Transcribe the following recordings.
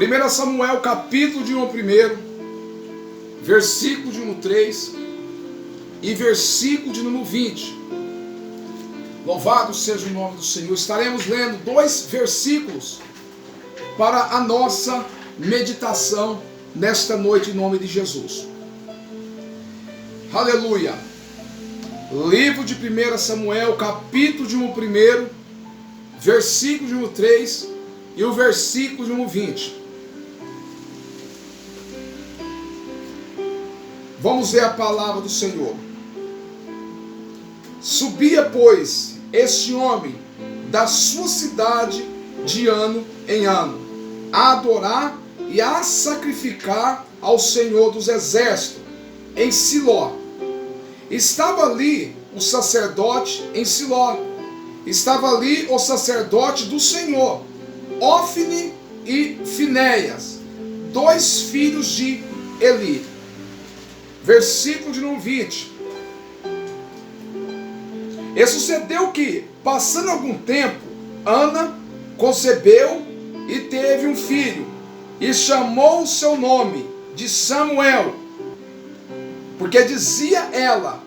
1 Samuel, capítulo de 1, versículo de número 3 e versículo de número 20. Louvado seja o nome do Senhor. Estaremos lendo 2 versículos para a nossa meditação nesta noite, em nome de Jesus. Aleluia. Livro de 1 Samuel, capítulo de 1, versículo de número 3 e o versículo de número 20. Vamos ver a palavra do Senhor. Subia, pois, este homem da sua cidade de ano em ano, a adorar e a sacrificar ao Senhor dos Exércitos, em Siló. Estava ali o sacerdote em Siló. Estava ali o sacerdote do Senhor, Ofni e Finéias, 2 filhos de Eli. Versículo de número 20. E sucedeu que, passando algum tempo, Ana concebeu e teve um filho, e chamou o seu nome de Samuel, porque dizia ela: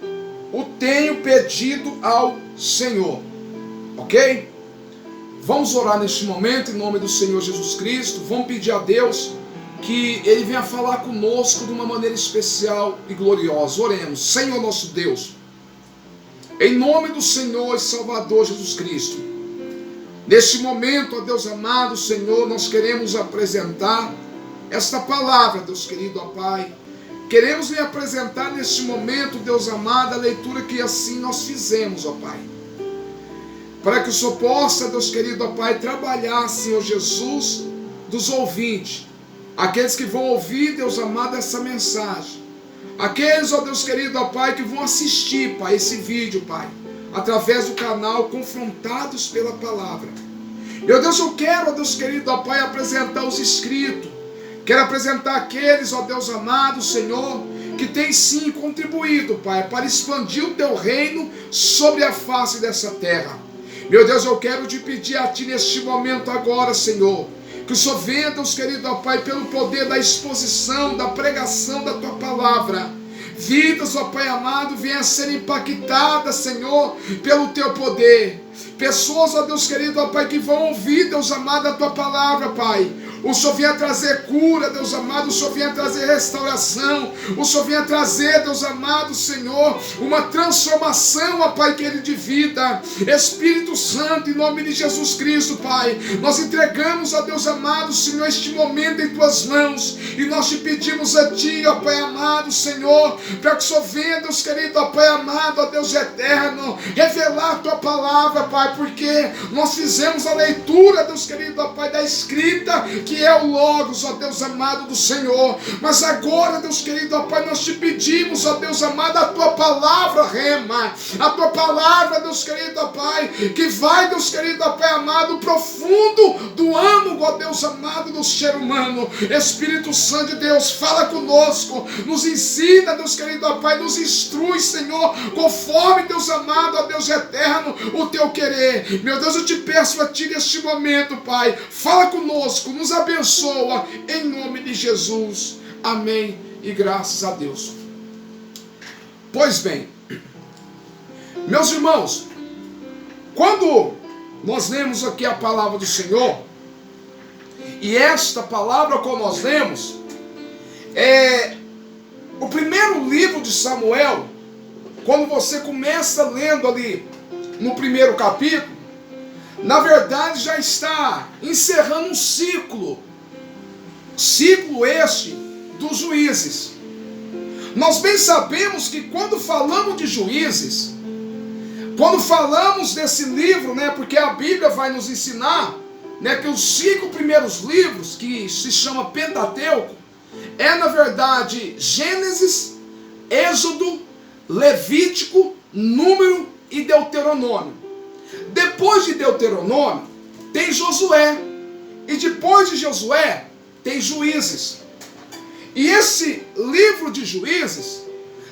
o tenho pedido ao Senhor. Ok? Vamos orar neste momento em nome do Senhor Jesus Cristo. Vamos pedir a Deus que Ele venha falar conosco de uma maneira especial e gloriosa. Oremos. Senhor nosso Deus, em nome do Senhor e Salvador Jesus Cristo, neste momento, ó Deus amado, Senhor, nós queremos apresentar esta palavra, Deus querido, ó Pai. Queremos lhe apresentar neste momento, Deus amado, a leitura que assim nós fizemos, ó Pai. Para que o Senhor possa, Deus querido, ó Pai, trabalhar, Senhor Jesus, dos ouvintes. Aqueles que vão ouvir, Deus amado, essa mensagem. Aqueles, ó Deus querido, ó Pai, que vão assistir, Pai, esse vídeo, Pai, através do canal Confrontados pela Palavra. Meu Deus, eu quero, ó Deus querido, ó Pai, apresentar os inscritos. Quero apresentar aqueles, ó Deus amado, Senhor, que tem sim contribuído, Pai, para expandir o Teu reino sobre a face dessa terra. Meu Deus, eu quero te pedir a Ti neste momento agora, Senhor, que o Senhor venha, Deus querido, ó Pai, pelo poder da exposição, da pregação da Tua palavra. Vidas, ó Pai amado, venham a ser impactadas, Senhor, pelo Teu poder. Pessoas, ó Deus querido, ó Pai, que vão ouvir, Deus amado, a Tua palavra, Pai. O Senhor venha trazer cura, Deus amado, o Senhor venha trazer restauração, o Senhor venha trazer, Deus amado, Senhor, uma transformação, ó Pai querido, de vida. Espírito Santo, em nome de Jesus Cristo, Pai, nós entregamos, ó Deus amado, Senhor, este momento em Tuas mãos, e nós te pedimos a Ti, ó Pai amado, Senhor, para que o Senhor venha, Deus querido, ó Pai amado, ó Deus eterno, revelar a Tua palavra, Pai, porque nós fizemos a leitura, Deus querido, ó Pai, da escrita, que é o Logos, ó Deus amado do Senhor. Mas agora, Deus querido, ó Pai, nós te pedimos, ó Deus amado, a Tua palavra rema, a Tua palavra, Deus querido, ó Pai, que vai, Deus querido, ó Pai amado, profundo do âmago, ó Deus amado, do ser humano. Espírito Santo de Deus, fala conosco, nos ensina, Deus querido, ó Pai, nos instrui, Senhor, conforme, Deus amado, ó Deus eterno, o Teu querer. Meu Deus, eu te peço a Ti neste momento, Pai, fala conosco, nos abençoa, em nome de Jesus. Amém e graças a Deus. Pois bem, meus irmãos, quando nós lemos aqui a palavra do Senhor, e esta palavra que nós lemos é o primeiro livro de Samuel. Quando você começa lendo ali no primeiro capítulo, na verdade já está encerrando um ciclo este dos juízes. Nós bem sabemos que quando falamos de juízes, quando falamos desse livro, né, porque a Bíblia vai nos ensinar, né, que os 5 primeiros livros, que se chama Pentateuco, é na verdade Gênesis, Êxodo, Levítico, Número e Deuteronômio. Depois de Deuteronômio, tem Josué. E depois de Josué, tem Juízes. E esse livro de Juízes,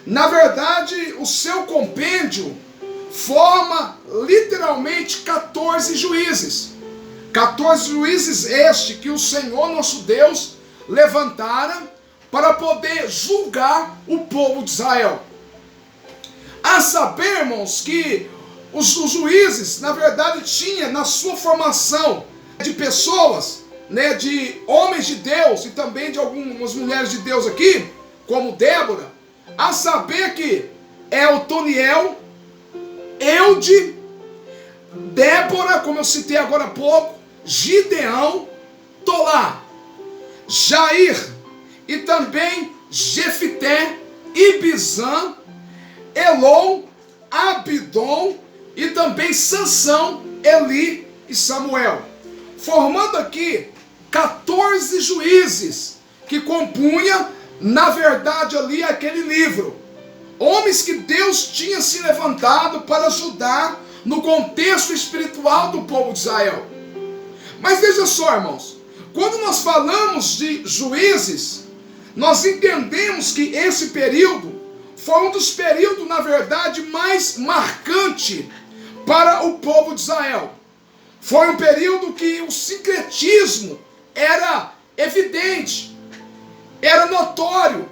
na verdade, o seu compêndio forma literalmente 14 juízes. 14 juízes este que o Senhor nosso Deus levantara para poder julgar o povo de Israel. A saber, irmãos, que os juízes, na verdade, tinha na sua formação de pessoas, né, de homens de Deus e também de algumas mulheres de Deus aqui, como Débora, a saber que Otoniel, Eude, Débora, como eu citei agora há pouco, Gideão, Tolá, Jair e também Jefité, Ibizã, Elon, Abidom e também Sansão, Eli e Samuel, formando aqui 14 juízes que compunha, na verdade, ali aquele livro. Homens que Deus tinha se levantado para ajudar no contexto espiritual do povo de Israel. Mas veja só, irmãos, quando nós falamos de juízes, nós entendemos que esse período foi um dos períodos, na verdade, mais marcante para o povo de Israel. Foi um período que o sincretismo era evidente, era notório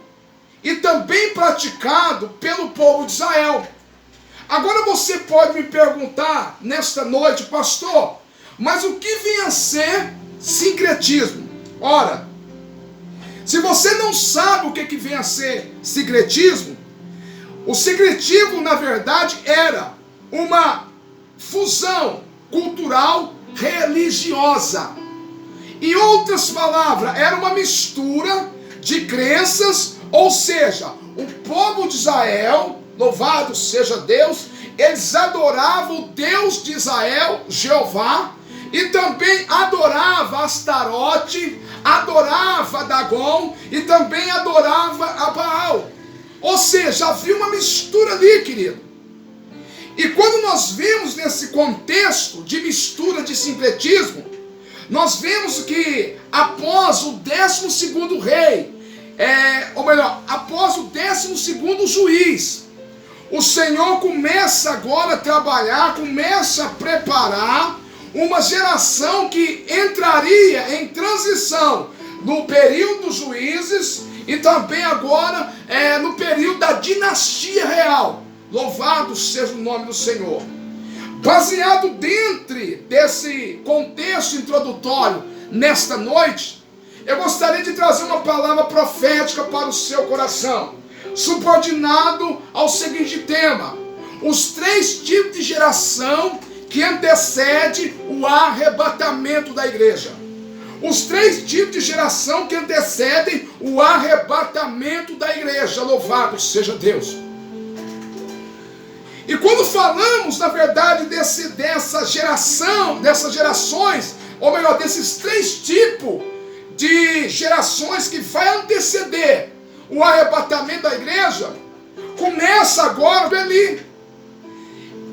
e também praticado pelo povo de Israel. Agora você pode me perguntar nesta noite, pastor, mas o que vem a ser sincretismo? Ora, se você não sabe o que vem a ser sincretismo, o sincretismo, na verdade, era uma fusão cultural religiosa. Em outras palavras, era uma mistura de crenças, ou seja, o povo de Israel, louvado seja Deus, eles adoravam o Deus de Israel, Jeová, e também adorava Astarote, adorava Dagon e também adorava a Baal. Ou seja, havia uma mistura ali, querido. E quando nós vemos nesse contexto de mistura de sincretismo, nós vemos que após o 12º rei, ou melhor, após o 12º juiz, o Senhor começa agora a trabalhar, começa a preparar uma geração que entraria em transição no período dos juízes e também agora no período da dinastia real. Louvado seja o nome do Senhor. Baseado dentro desse contexto introdutório, nesta noite, eu gostaria de trazer uma palavra profética para o seu coração, subordinado ao seguinte tema: os 3 tipos de geração que antecede o arrebatamento da igreja. Os 3 tipos de geração que antecedem o arrebatamento da igreja. Louvado seja Deus. E quando falamos, na verdade, dessas gerações, ou melhor, desses 3 tipos de gerações que vai anteceder o arrebatamento da igreja, começa agora ali.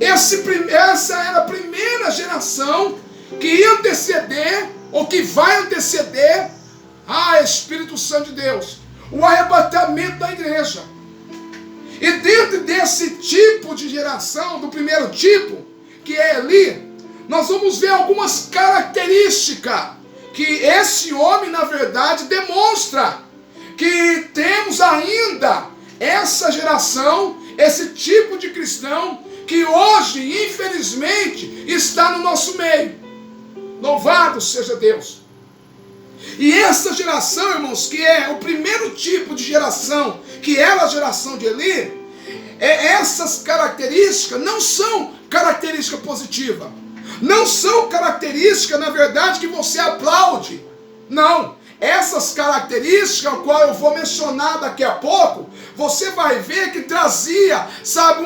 Essa era a primeira geração que ia anteceder, ou que vai anteceder, Espírito Santo de Deus, o arrebatamento da igreja. E dentro desse tipo de geração, do primeiro tipo, que é Eli, nós vamos ver algumas características que esse homem, na verdade, demonstra que temos ainda essa geração, esse tipo de cristão, que hoje, infelizmente, está no nosso meio. Louvado seja Deus. E essa geração, irmãos, que é o primeiro tipo de geração, que era a geração de Eli, essas características não são características positivas. Não são características, na verdade, que você aplaude. Não. Essas características, o qual eu vou mencionar daqui a pouco, você vai ver que trazia,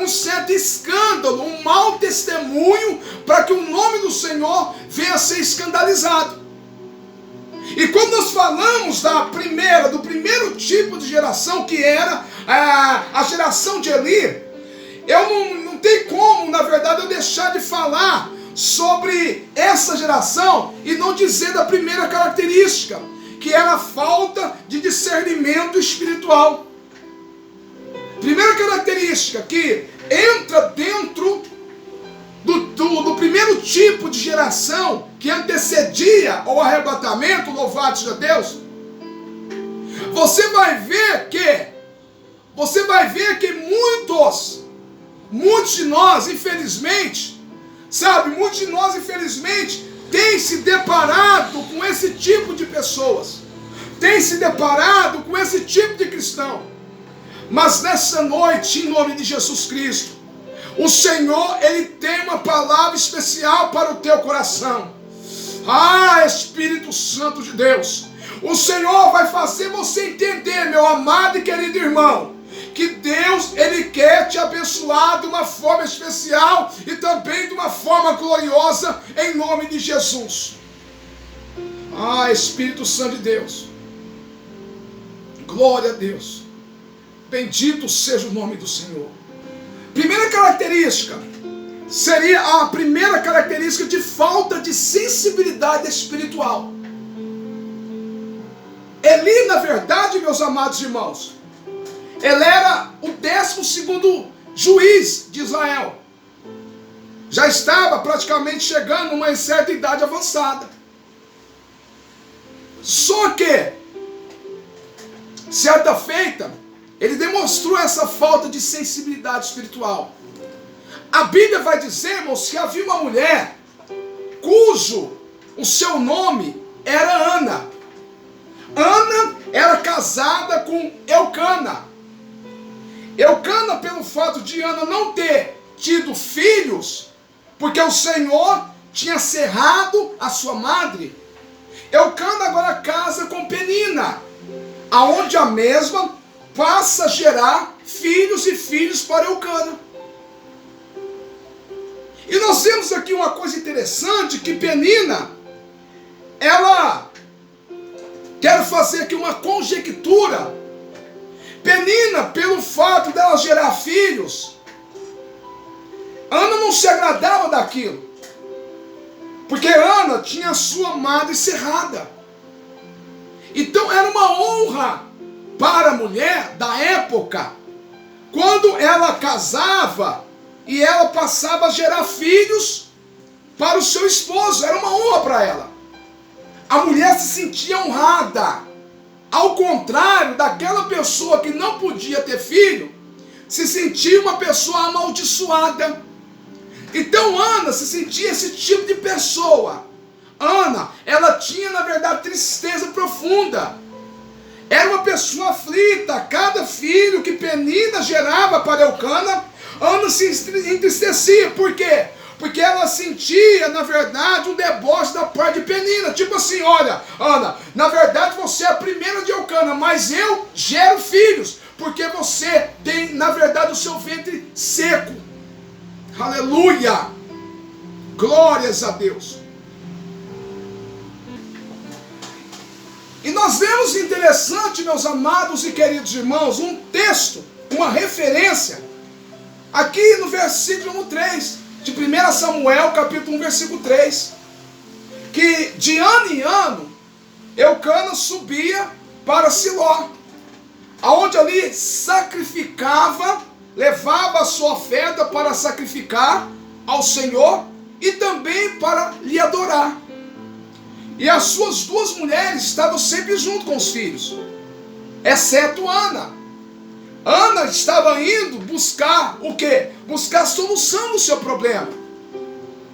um certo escândalo, um mau testemunho, para que o nome do Senhor venha a ser escandalizado. E quando nós falamos do primeiro tipo de geração, que era a geração de Eli, eu não tem como, na verdade, eu deixar de falar sobre essa geração e não dizer da primeira característica, que era a falta de discernimento espiritual. Primeira característica que entra dentro do primeiro tipo de geração que antecedia o arrebatamento, louvado seja Deus, você vai ver que muitos de nós, infelizmente, têm se deparado com esse tipo de pessoas, têm se deparado com esse tipo de cristão. Mas nessa noite, em nome de Jesus Cristo, o Senhor, Ele tem uma palavra especial para o teu coração. Espírito Santo de Deus, o Senhor vai fazer você entender, meu amado e querido irmão, que Deus, Ele quer te abençoar de uma forma especial e também de uma forma gloriosa, em nome de Jesus. Espírito Santo de Deus, glória a Deus, bendito seja o nome do Senhor. Primeira característica, seria a primeira característica de falta de sensibilidade espiritual. Eli, na verdade, meus amados irmãos, ele era o 12º juiz de Israel. Já estava praticamente chegando a uma certa idade avançada. Só que, certa feita, ele demonstrou essa falta de sensibilidade espiritual. A Bíblia vai dizer, irmãos, que havia uma mulher cujo o seu nome era Ana. Ana era casada com Eucana. Eucana, pelo fato de Ana não ter tido filhos, porque o Senhor tinha cerrado a sua madre, Eucana agora casa com Penina, aonde a mesma passa a gerar filhos e filhos para Eucana. E nós vemos aqui uma coisa interessante, que Penina, ela, quero fazer aqui uma conjectura. Penina, pelo fato dela gerar filhos, Ana não se agradava daquilo, porque Ana tinha a sua madre cerrada. Então era uma honra para a mulher da época, quando ela casava e ela passava a gerar filhos para o seu esposo. Era uma honra para ela. A mulher se sentia honrada. Ao contrário daquela pessoa que não podia ter filho, se sentia uma pessoa amaldiçoada. Então Ana se sentia esse tipo de pessoa. Ana, ela tinha na verdade tristeza profunda. Era uma pessoa aflita. Cada filho que Penina gerava para Eucana, Ana se entristecia. Por quê? Porque ela sentia, na verdade, um deboche da parte de Penina. Tipo assim, olha, Ana, na verdade você é a primeira de Eucana, mas eu gero filhos, porque você tem, na verdade, o seu ventre seco. Aleluia! Glórias a Deus! E nós vemos interessante, meus amados e queridos irmãos, um texto, uma referência, aqui no versículo 3, de 1 Samuel, capítulo 1, versículo 3, que de ano em ano, Eucana subia para Siló, aonde ali sacrificava, levava a sua oferta para sacrificar ao Senhor e também para lhe adorar. E as suas duas mulheres estavam sempre junto com os filhos, exceto Ana. Ana estava indo buscar o quê? Buscar a solução do seu problema.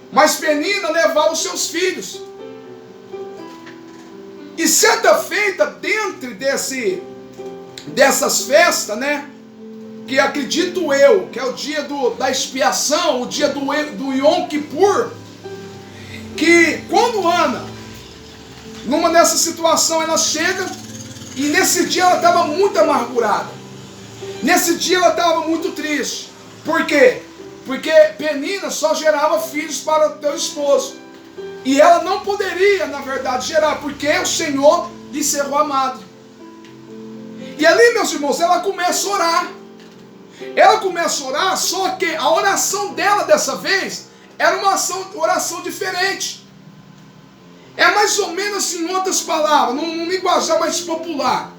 Mas Penina levava os seus filhos. E certa feita, dentro dessas festas, né? Que acredito eu, que é o dia da expiação, o dia do Yom Kippur, que quando Ana, numa dessa situação, ela chega, e nesse dia ela estava muito amargurada. Nesse dia ela estava muito triste. Por quê? Porque Penina só gerava filhos para o teu esposo. E ela não poderia, na verdade, gerar, porque o Senhor lhe cerrou a madre. E ali, meus irmãos, ela começa a orar. Ela começa a orar, só que a oração dela dessa vez era uma oração diferente. É mais ou menos assim, em outras palavras, num linguajar mais popular.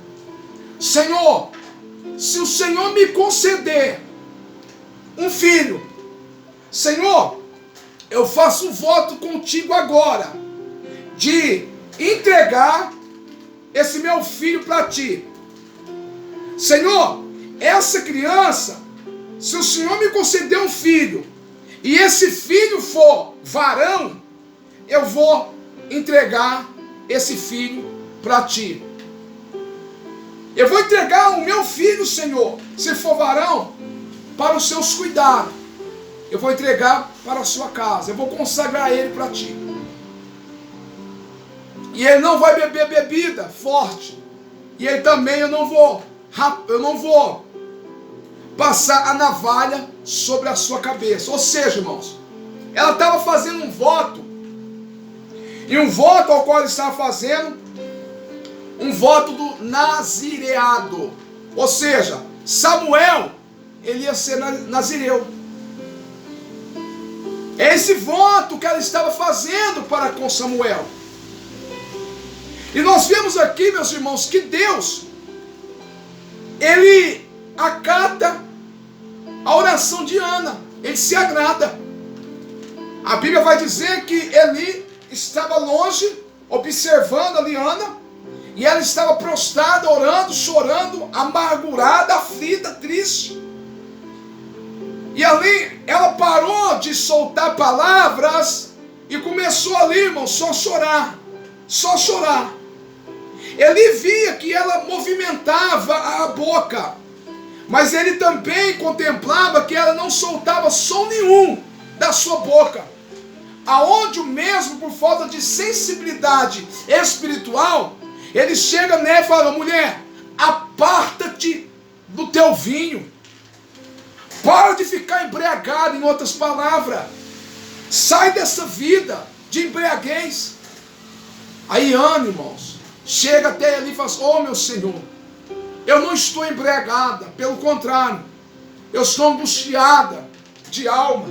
Senhor, se o Senhor me conceder um filho, Senhor, eu faço um voto contigo agora, de entregar esse meu filho para ti. Senhor, essa criança, se o Senhor me conceder um filho, e esse filho for varão, eu vou entregar esse filho para ti. Eu vou entregar o meu filho, Senhor, se for varão, para os seus cuidados. Eu vou entregar para a sua casa. Eu vou consagrar ele para ti. E ele não vai beber bebida forte. E ele também eu não vou passar a navalha sobre a sua cabeça. Ou seja, irmãos, ela estava fazendo um voto. E um voto ao qual ele estava fazendo, um voto do nazireado. Ou seja, Samuel, ele ia ser nazireu. É esse voto que ela estava fazendo para com Samuel. E nós vemos aqui, meus irmãos, que Deus, ele acata a oração de Ana. Ele se agrada. A Bíblia vai dizer que Eli estava longe, observando ali Ana, e ela estava prostrada, orando, chorando, amargurada, aflita, triste. E ali ela parou de soltar palavras e começou ali, irmão, só chorar. Só chorar. Ele via que ela movimentava a boca, mas ele também contemplava que ela não soltava som nenhum da sua boca. Aonde o mesmo, por falta de sensibilidade espiritual, ele chega nela e fala: mulher, aparta-te do teu vinho. Para de ficar embriagado, em outras palavras. Sai dessa vida de embriaguez. Aí Ana, irmãos, chega até ali e fala: oh meu Senhor, eu não estou embriagada, pelo contrário, eu estou angustiada de alma,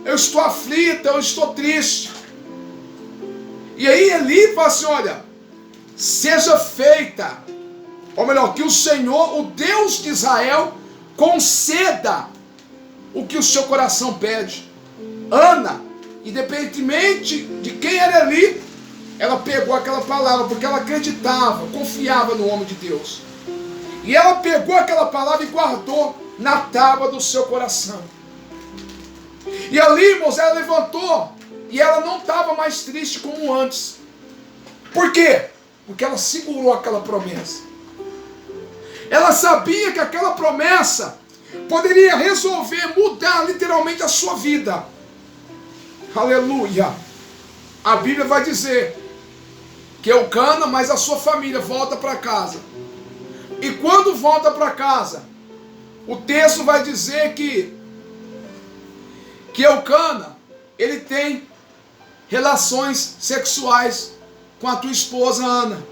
eu estou aflita, eu estou triste. E aí Eli fala assim: olha, seja feita, ou melhor, que o Senhor, o Deus de Israel, conceda o que o seu coração pede. Ana, independentemente de quem era Eli, ela pegou aquela palavra, porque ela acreditava, confiava no homem de Deus. E ela pegou aquela palavra e guardou na tábua do seu coração. E ali, irmãos, ela levantou, e ela não estava mais triste como antes. Por quê? Porque ela segurou aquela promessa. Ela sabia que aquela promessa poderia resolver, mudar literalmente a sua vida. Aleluia. A Bíblia vai dizer que Eucana, mas a sua família volta para casa. E quando volta para casa, o texto vai dizer que Eucana, ele tem relações sexuais com a tua esposa Ana.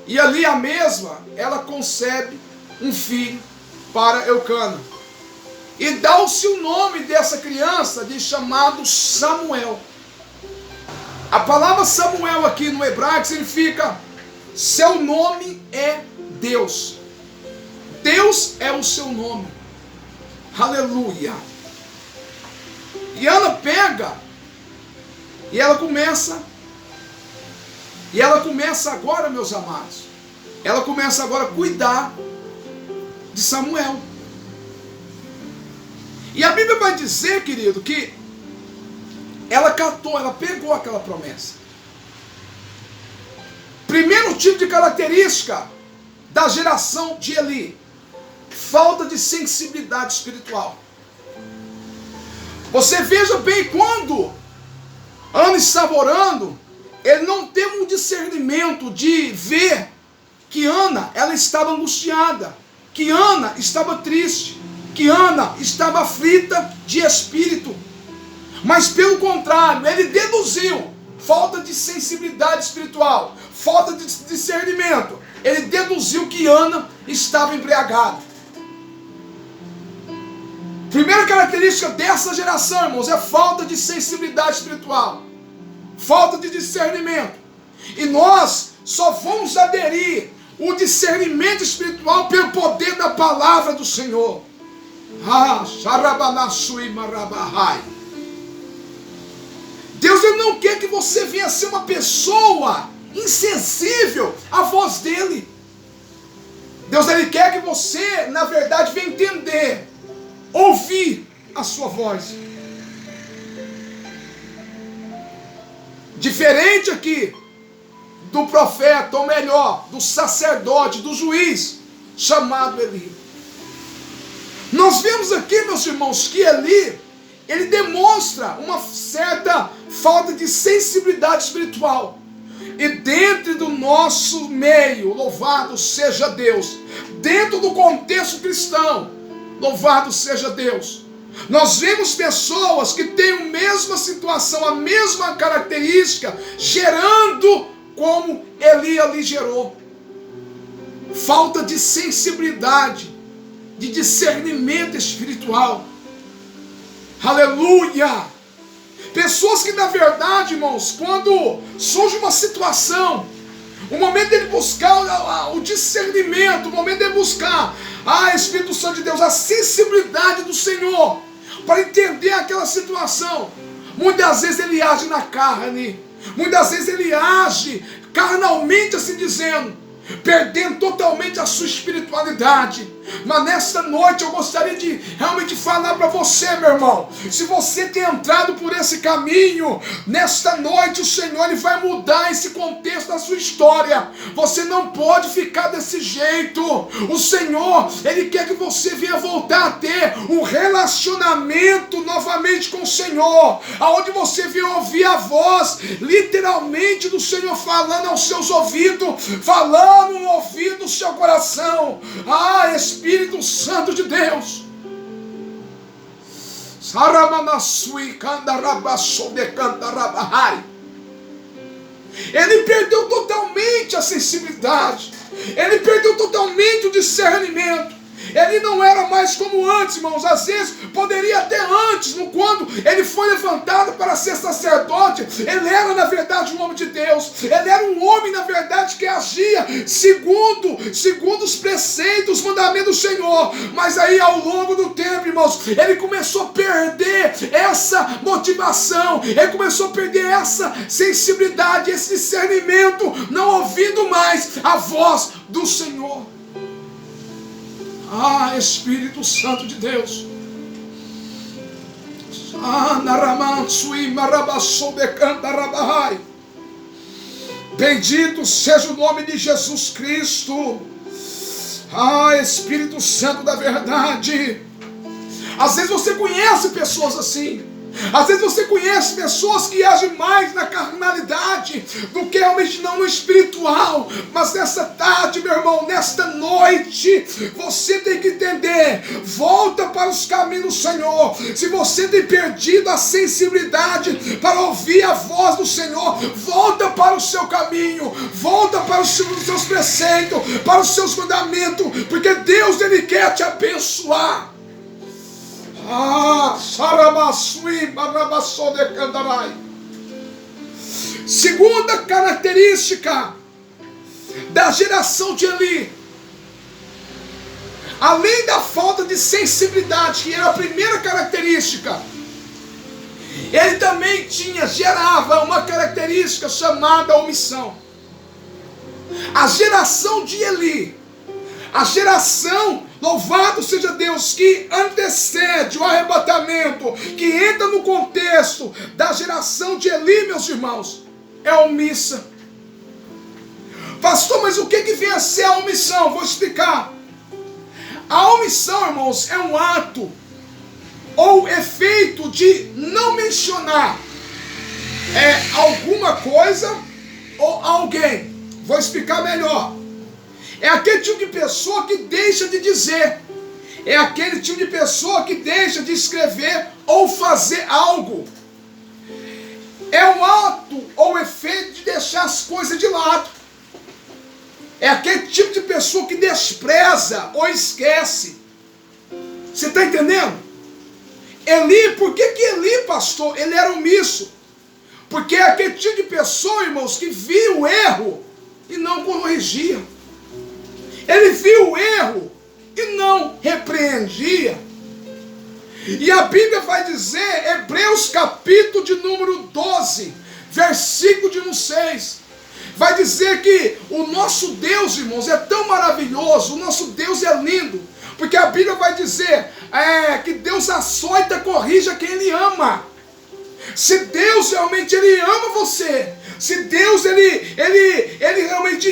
E ali a mesma, ela concebe um filho para Eucana. E dá-se o nome dessa criança de chamado Samuel. A palavra Samuel aqui no hebraico significa: seu nome é Deus. Deus é o seu nome. Aleluia. E Ana pega e ela começa agora, meus amados, ela começa agora a cuidar de Samuel. E a Bíblia vai dizer, querido, que ela catou, ela pegou aquela promessa. Primeiro tipo de característica da geração de Eli: falta de sensibilidade espiritual. Você veja bem, quando Ana estava orando, ele não teve um discernimento de ver que Ana, ela estava angustiada, que Ana estava triste, que Ana estava aflita de espírito. Mas pelo contrário, ele deduziu falta de sensibilidade espiritual, falta de discernimento. Ele deduziu que Ana estava embriagada. Primeira característica dessa geração, irmãos, é falta de sensibilidade espiritual, falta de discernimento. E nós só vamos aderir o discernimento espiritual pelo poder da palavra do Senhor. não quer que você venha ser uma pessoa insensível à voz dele. Deus, ele quer que você, na verdade, venha entender, ouvir a sua voz. Diferente aqui do profeta, ou melhor, do sacerdote, do juiz, chamado Eli. Nós vemos aqui, meus irmãos, que Eli, ele demonstra uma certa falta de sensibilidade espiritual. E dentro do nosso meio, louvado seja Deus, dentro do contexto cristão, louvado seja Deus, nós vemos pessoas que têm a mesma situação, a mesma característica, gerando como Eli ali gerou. Falta de sensibilidade, de discernimento espiritual. Aleluia! Pessoas que, na verdade, irmãos, quando surge uma situação, o momento dele buscar o discernimento, o momento dele buscar, Espírito Santo de Deus, a sensibilidade do Senhor, para entender aquela situação, muitas vezes ele age na carne, muitas vezes ele age carnalmente, assim dizendo, perdendo totalmente a sua espiritualidade. Mas nesta noite eu gostaria de realmente falar para você, meu irmão, se você tem entrado por esse caminho, nesta noite o Senhor ele vai mudar esse contexto da sua história. Você não pode ficar desse jeito. O Senhor, ele quer que você venha voltar a ter um relacionamento novamente com o Senhor, aonde você venha ouvir a voz literalmente do Senhor falando aos seus ouvidos, falando no ouvido do seu coração. Espírito Santo de Deus, ele perdeu totalmente a sensibilidade, ele perdeu totalmente o discernimento. Ele não era mais como antes, irmãos. Às vezes, poderia até antes, quando ele foi levantado para ser sacerdote, ele era, na verdade, um homem de Deus. Ele era um homem, na verdade, que agia segundo os preceitos, os mandamentos do Senhor. Mas aí, ao longo do tempo, irmãos, ele começou a perder essa motivação. Ele começou a perder essa sensibilidade, esse discernimento, não ouvindo mais a voz do Senhor. Espírito Santo de Deus. Bendito seja o nome de Jesus Cristo. Espírito Santo da verdade. Às vezes você conhece pessoas assim. Às vezes você conhece pessoas que agem mais na carnalidade do que realmente não no espiritual. Mas nessa tarde, meu irmão, nesta noite, você tem que entender. Volta para os caminhos do Senhor. Se você tem perdido a sensibilidade para ouvir a voz do Senhor, volta para o seu caminho. Volta para os seus preceitos, para os seus mandamentos. Porque Deus, ele quer te abençoar. Segunda característica da geração de Eli, além da falta de sensibilidade, que era a primeira característica, ele também gerava uma característica chamada omissão. A geração de Eli, a geração, louvado seja Deus, que antecede o arrebatamento, que entra no contexto da geração de Eli, meus irmãos, é omissa. Pastor, mas o que vem a ser a omissão? Vou explicar. A omissão, irmãos, é um ato ou efeito de não mencionar alguma coisa ou alguém. Vou explicar melhor. É aquele tipo de pessoa que deixa de dizer. É aquele tipo de pessoa que deixa de escrever ou fazer algo. É um ato ou efeito de deixar as coisas de lado. É aquele tipo de pessoa que despreza ou esquece. Você está entendendo? Eli, por que Eli, pastor, ele era omisso? Porque é aquele tipo de pessoa, irmãos, que via o erro e não corrigia. Ele viu o erro e não repreendia. E a Bíblia vai dizer, Hebreus capítulo de número 12, versículo de 1:6, vai dizer que o nosso Deus, irmãos, é tão maravilhoso, o nosso Deus é lindo, porque a Bíblia vai dizer que Deus açoita, corrige a quem Ele ama. Se Deus realmente Ele ama você, se Deus ele realmente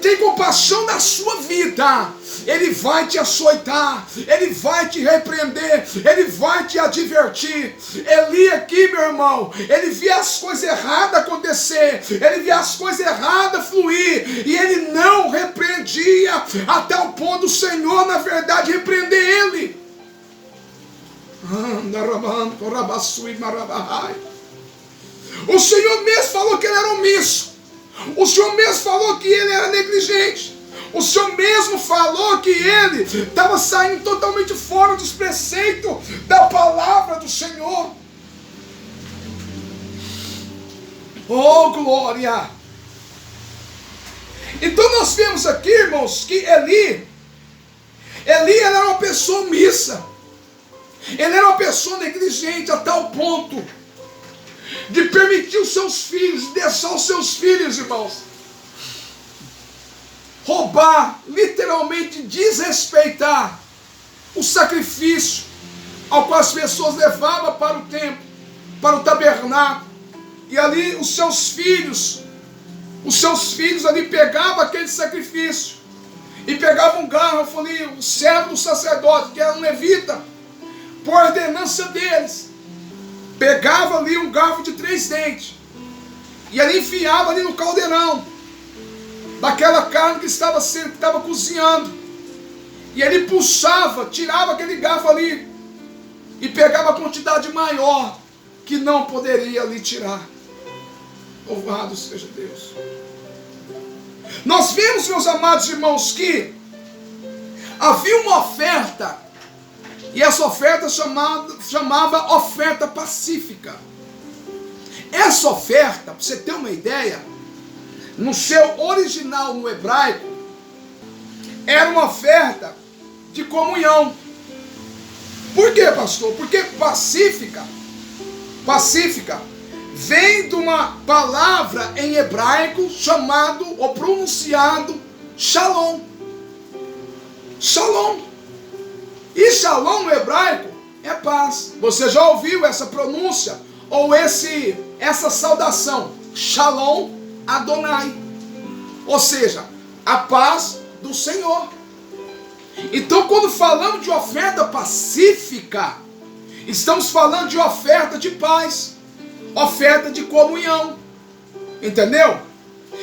tem compaixão da sua vida, Ele vai te açoitar, Ele vai te repreender, Ele vai te advertir. Eli aqui, meu irmão, ele via as coisas erradas acontecer, ele via as coisas erradas fluir, e ele não repreendia, até o ponto do Senhor, na verdade, repreender ele. O Senhor mesmo falou que ele era omisso. O Senhor mesmo falou que ele era negligente. O Senhor mesmo falou que ele estava saindo totalmente fora dos preceitos da palavra do Senhor. Oh, glória! Então nós vemos aqui, irmãos, que Eli era uma pessoa omissa. Ele era uma pessoa negligente a tal ponto de permitir os seus filhos, de deixar os seus filhos, irmãos, roubar, literalmente desrespeitar o sacrifício ao qual as pessoas levavam para o templo, para o tabernáculo. E ali os seus filhos ali pegavam aquele sacrifício e pegavam um garfo ali, o servo do sacerdote, que era um levita, por ordenança deles, pegava ali um garfo de 3 dentes e ali enfiava ali no caldeirão daquela carne que estava cozinhando, e ele puxava, tirava aquele garfo ali e pegava a quantidade maior que não poderia ali tirar. Louvado seja Deus. Nós vemos, meus amados irmãos, que havia uma oferta, e essa oferta chamava oferta pacífica. Essa oferta, para você ter uma ideia, no seu original no hebraico, era uma oferta de comunhão. Por quê, pastor? Porque pacífica vem de uma palavra em hebraico chamado ou pronunciado shalom. Shalom. E shalom no hebraico é paz. Você já ouviu essa pronúncia ou essa saudação? Shalom Adonai. Ou seja, a paz do Senhor. Então, quando falamos de oferta pacífica, estamos falando de oferta de paz, oferta de comunhão. Entendeu?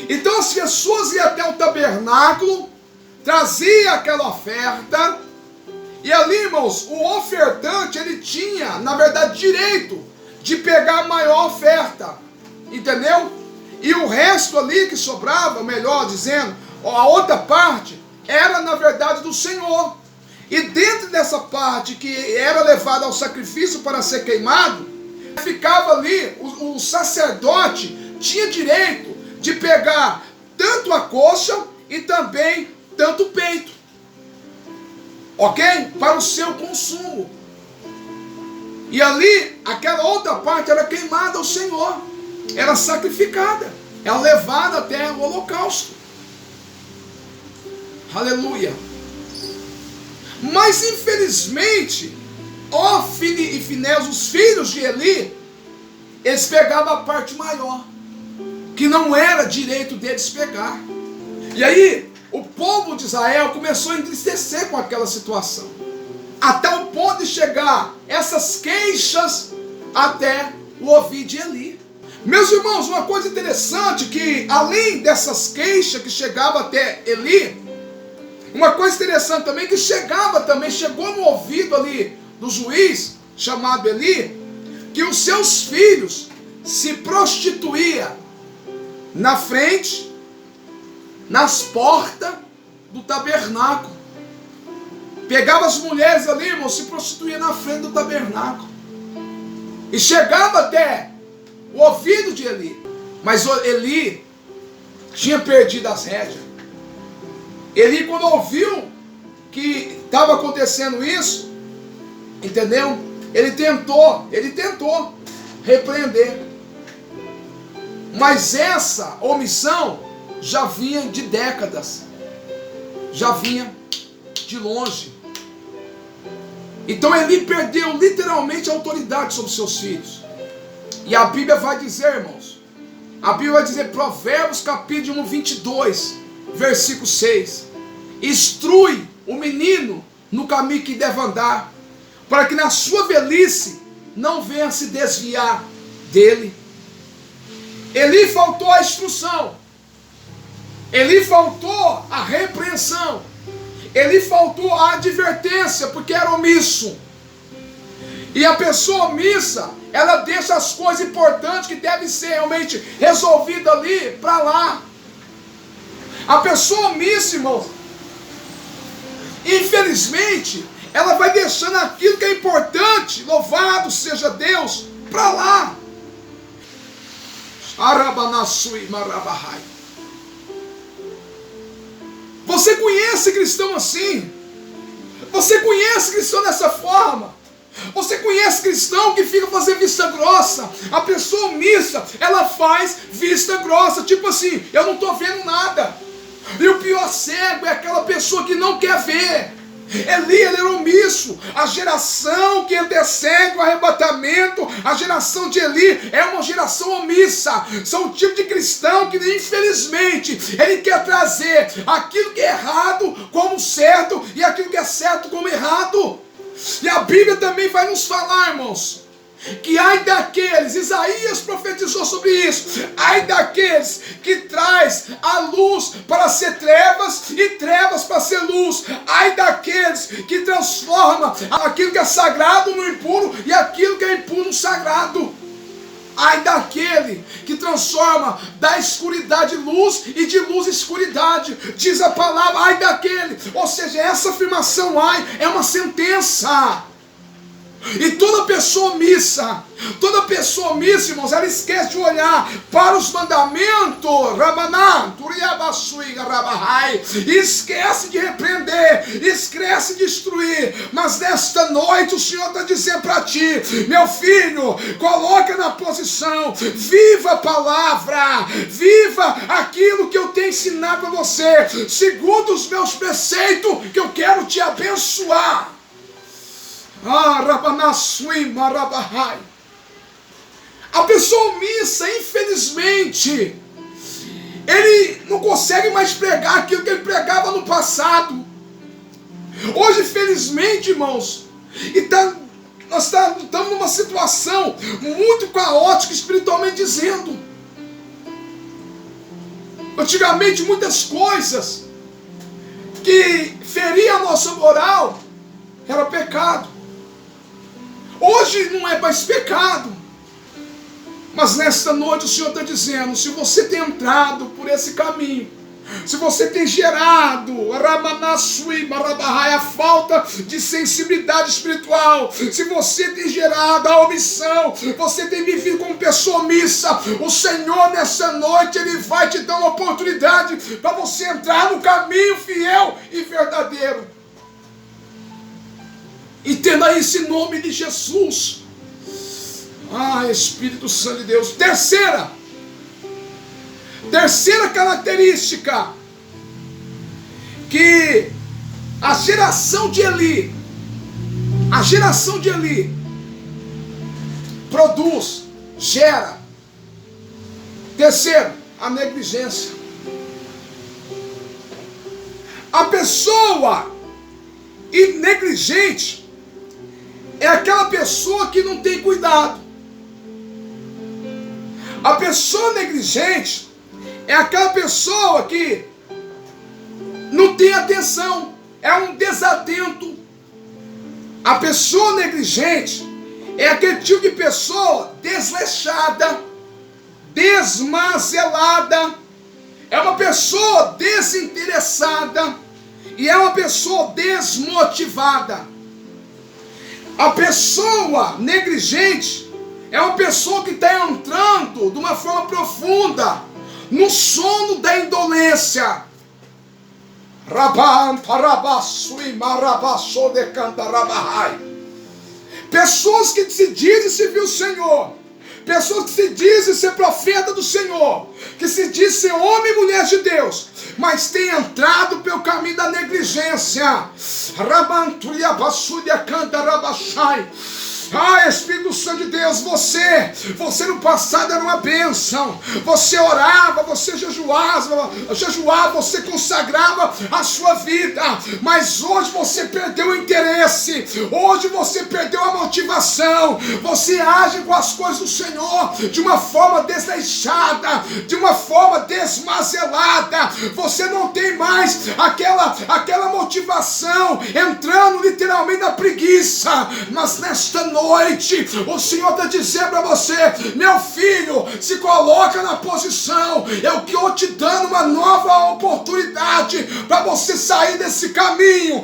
Então as pessoas iam até o tabernáculo, traziam aquela oferta, e ali, irmãos, o ofertante, ele tinha, na verdade, direito de pegar a maior oferta. Entendeu? E o resto ali que sobrava, melhor dizendo, a outra parte, era na verdade do Senhor. E dentro dessa parte que era levada ao sacrifício para ser queimado, ficava ali, o sacerdote tinha direito de pegar tanto a coxa e também tanto o peito. Ok? Para o seu consumo. E ali, aquela outra parte era queimada ao Senhor. Era sacrificada. Era levada até o holocausto. Aleluia. Mas infelizmente, Ofni e Finéias, os filhos de Eli, eles pegavam a parte maior, que não era direito deles pegar. E aí, o povo de Israel começou a entristecer com aquela situação, até o ponto de chegar essas queixas até o ouvido de Eli. Meus irmãos, uma coisa interessante que, além dessas queixas que chegavam até Eli, uma coisa interessante também que chegou no ouvido ali do juiz, chamado Eli, que os seus filhos se prostituíam na frente, nas portas do tabernáculo. Pegava as mulheres ali, irmão, se prostituía na frente do tabernáculo. E chegava até o ouvido de Eli. Mas Eli tinha perdido as rédeas. Eli, quando ouviu que estava acontecendo isso, entendeu? Ele tentou repreender. Mas essa omissão já vinha de décadas, já vinha de longe. Então Eli perdeu literalmente a autoridade sobre seus filhos. E a Bíblia vai dizer, irmãos, a Bíblia vai dizer, Provérbios capítulo 22, versículo 6, instrui o menino no caminho que deve andar, para que na sua velhice não venha se desviar dele. Eli faltou a instrução, Eli faltou a repreensão, Eli faltou a advertência, porque era omisso. E a pessoa omissa, ela deixa as coisas importantes que devem ser realmente resolvidas ali para lá. A pessoa omissa, irmãos, infelizmente, ela vai deixando aquilo que é importante, louvado seja Deus, para lá. Você conhece cristão assim? Você conhece cristão dessa forma? Você conhece cristão que fica fazendo vista grossa? A pessoa omissa, ela faz vista grossa, tipo assim, eu não estou vendo nada. E o pior cego é aquela pessoa que não quer ver. Eli, ele era omisso. A geração que antecede o arrebatamento, a geração de Eli, é uma geração omissa. São um tipo de cristão que infelizmente ele quer trazer aquilo que é errado como certo e aquilo que é certo como errado. E a Bíblia também vai nos falar, irmãos, que ai daqueles, Isaías profetizou sobre isso, ai daqueles que traz a luz para ser trevas e trevas para ser luz, ai daqueles que transforma aquilo que é sagrado no impuro e aquilo que é impuro no sagrado. Ai daquele que transforma da escuridade luz e de luz escuridade, diz a palavra, ai daquele. Ou seja, essa afirmação ai é uma sentença. E toda pessoa omissa, irmãos, ela esquece de olhar para os mandamentos, esquece de repreender, esquece de instruir. Mas nesta noite o Senhor está dizendo para ti, meu filho, coloca na posição, viva a palavra, viva aquilo que eu tenho ensinado para você, segundo os meus preceitos, que eu quero te abençoar. A pessoa omissa, infelizmente, ele não consegue mais pregar aquilo que ele pregava no passado. Hoje, felizmente, irmãos, nós estamos numa situação muito caótica espiritualmente dizendo. Antigamente, muitas coisas que feriam a nossa moral era pecado. Hoje não é mais pecado. Mas nesta noite o Senhor está dizendo, se você tem entrado por esse caminho, se você tem gerado a falta de sensibilidade espiritual, se você tem gerado a omissão, você tem vivido como pessoa omissa, o Senhor nessa noite Ele vai te dar uma oportunidade para você entrar no caminho fiel e verdadeiro. Entenda isso em nome de Jesus. Espírito Santo de Deus. Terceira característica que a geração de Eli gera. Terceiro, a negligência. A pessoa negligente é aquela pessoa que não tem cuidado. A pessoa negligente é aquela pessoa que não tem atenção, é um desatento. A pessoa negligente é aquele tipo de pessoa desleixada, desmazelada, é uma pessoa desinteressada e é uma pessoa desmotivada. A pessoa negligente é uma pessoa que está entrando de uma forma profunda no sono da indolência. Pessoas que se dizem servir o Senhor, pessoas que se dizem ser profeta do Senhor, diz ser homem e mulher de Deus, mas tem entrado pelo caminho da negligência. Rabanturia basúria canta rabachai. Ah, Espírito Santo de Deus, você no passado era uma bênção. Você orava, você jejuava, você consagrava a sua vida. Mas hoje você perdeu o interesse. Hoje você perdeu a motivação. Você age com as coisas do Senhor de uma forma desleixada, de uma forma desmazelada. Você não tem mais aquela motivação, entrando literalmente na preguiça. Mas nesta noite, o Senhor está dizendo para você: meu filho, se coloca na posição. Eu estou te dando uma nova oportunidade para você sair desse caminho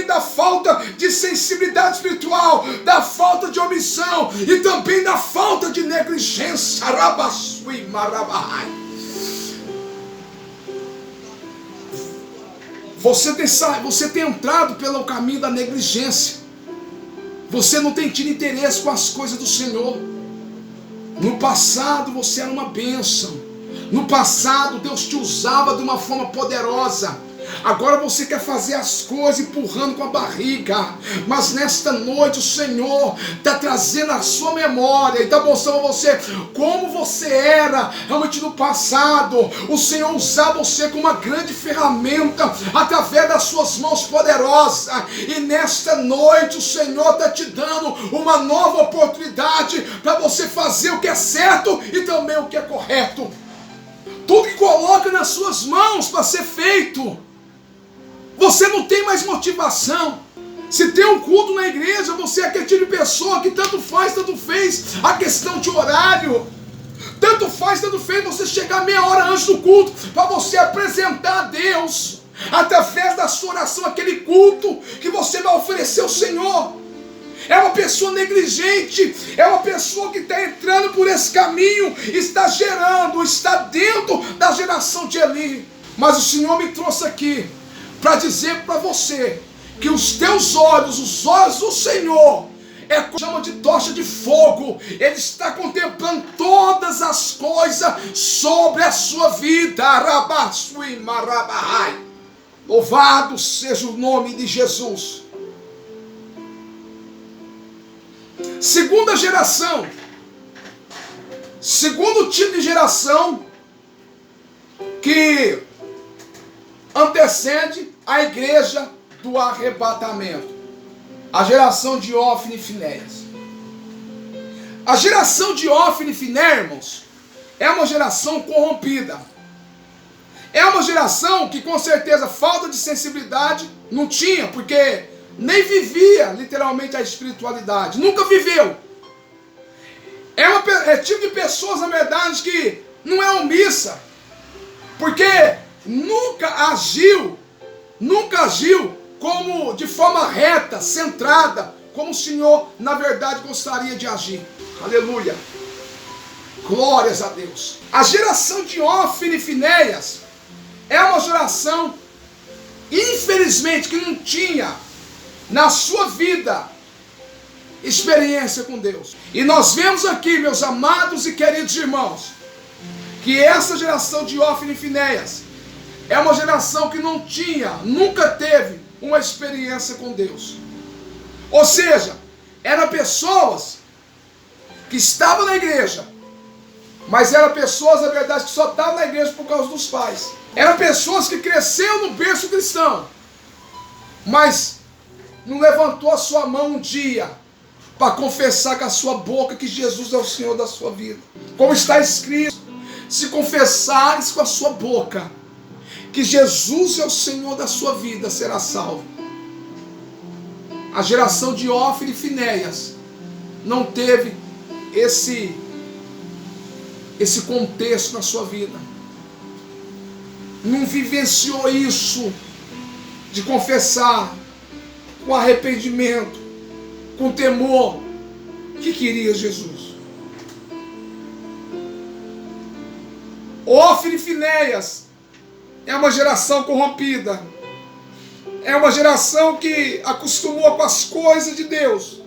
da falta de sensibilidade espiritual, da falta de omissão e também da falta de negligência. Você tem entrado pelo caminho da negligência. Você não tem tido interesse com as coisas do Senhor. No passado você era uma bênção. No passado Deus te usava de uma forma poderosa. Agora você quer fazer as coisas empurrando com a barriga. Mas nesta noite o Senhor está trazendo a sua memória e está mostrando a você como você era realmente no passado. O Senhor usava você como uma grande ferramenta através das suas mãos poderosas. E nesta noite o Senhor está te dando uma nova oportunidade para você fazer o que é certo e também o que é correto. Tudo que coloca nas suas mãos para ser feito. Você não tem mais motivação. Se tem um culto na igreja, você é aquele tipo de pessoa que tanto fez a questão de horário. Tanto fez você chegar meia hora antes do culto para você apresentar a Deus através da sua oração aquele culto que você vai oferecer ao Senhor. É uma pessoa negligente, é uma pessoa que está entrando por esse caminho, está dentro da geração de Eli. Mas o Senhor me trouxe aqui para dizer para você que os teus olhos, os olhos do Senhor, é como chama de tocha de fogo. Ele está contemplando todas as coisas sobre a sua vida. Louvado seja o nome de Jesus. Segunda geração, segundo tipo de geração que antecede a igreja do arrebatamento, a geração de Ofni e Finéias. A geração de Ofni e Finéias, irmãos, é uma geração corrompida. É uma geração que com certeza falta de sensibilidade não tinha, porque nem vivia literalmente a espiritualidade, nunca viveu. É tipo de pessoas, na verdade, que não é omissa, porque nunca agiu como de forma reta, centrada, como o Senhor na verdade gostaria de agir. Aleluia, glórias a Deus. A geração de Ofni e Finéias é uma geração, infelizmente, que não tinha na sua vida experiência com Deus. E nós vemos aqui, meus amados e queridos irmãos, que essa geração de Ofni e Finéias é uma geração que nunca teve uma experiência com Deus. Ou seja, eram pessoas que estavam na igreja, mas eram pessoas, na verdade, que só estavam na igreja por causa dos pais. Eram pessoas que cresceram no berço cristão, mas não levantou a sua mão um dia para confessar com a sua boca que Jesus é o Senhor da sua vida. Como está escrito: se confessares com a sua boca que Jesus é o Senhor da sua vida, será salvo. A geração de Ofni e Finéias não teve esse contexto na sua vida. Não vivenciou isso de confessar com arrependimento, com temor, que queria Jesus. Ofni e Finéias é uma geração corrompida. É uma geração que acostumou com as coisas de Deus.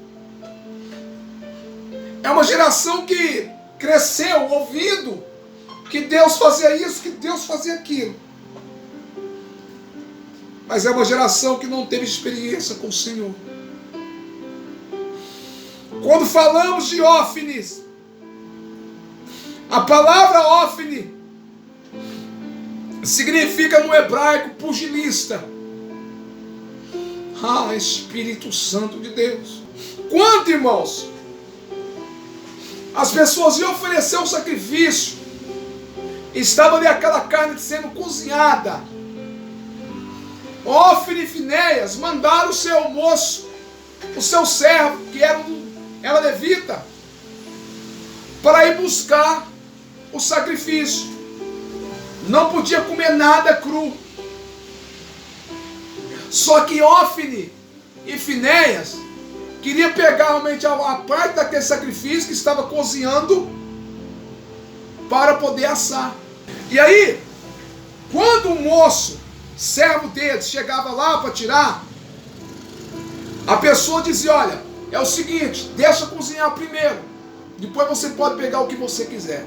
É uma geração que cresceu ouvindo que Deus fazia isso, que Deus fazia aquilo. Mas é uma geração que não teve experiência com o Senhor. Quando falamos de Ófines, a palavra Ófine significa no hebraico pugilista. Ah, Espírito Santo de Deus. Quando, irmãos, as pessoas iam oferecer um sacrifício, estava ali aquela carne sendo cozinhada, Ófine e Finéias mandaram o seu moço, o seu servo, que era levita, para ir buscar o sacrifício. Não podia comer nada cru. Só que Ófine e Finéias queriam pegar realmente a parte daquele sacrifício que estava cozinhando para poder assar. E aí, quando o moço, servo deles, chegava lá para tirar, a pessoa dizia: olha, é o seguinte, deixa cozinhar primeiro, depois você pode pegar o que você quiser.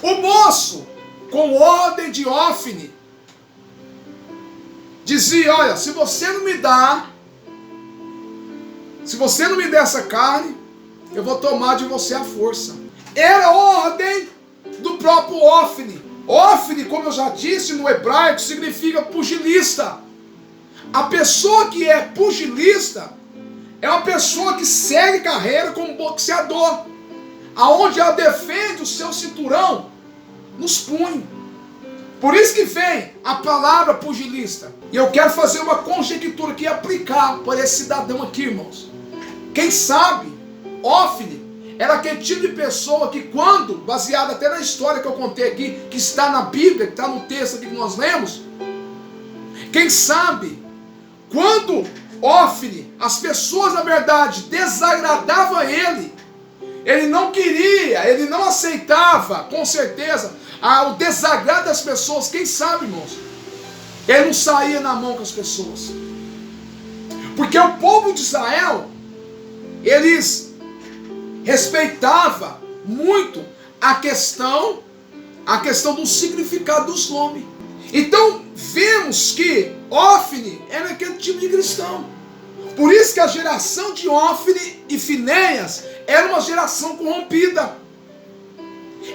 O moço, com ordem de Ófine, dizia: olha, se você não me der essa carne, eu vou tomar de você a força. Era ordem do próprio Ófine. Ófine, como eu já disse, no hebraico significa pugilista. A pessoa que é pugilista é uma pessoa que segue carreira como boxeador, aonde ela defende o seu cinturão nos punhos. Por isso que vem a palavra pugilista. E eu quero fazer uma conjectura aqui e aplicar para esse cidadão aqui, irmãos. Quem sabe, Ófine era aquele tipo de pessoa que, quando, baseado até na história que eu contei aqui, que está na Bíblia, que está no texto aqui que nós lemos, quem sabe, quando Ófine, as pessoas na verdade desagradavam ele não queria, ele não aceitava, com certeza, o desagrado das pessoas. Quem sabe, irmãos, ele não saía na mão com as pessoas, porque o povo de Israel, eles respeitava muito a questão do significado dos nomes. Então vemos que Ófine era aquele tipo de cristão. Por isso que a geração de Ófine e Finéias era uma geração corrompida.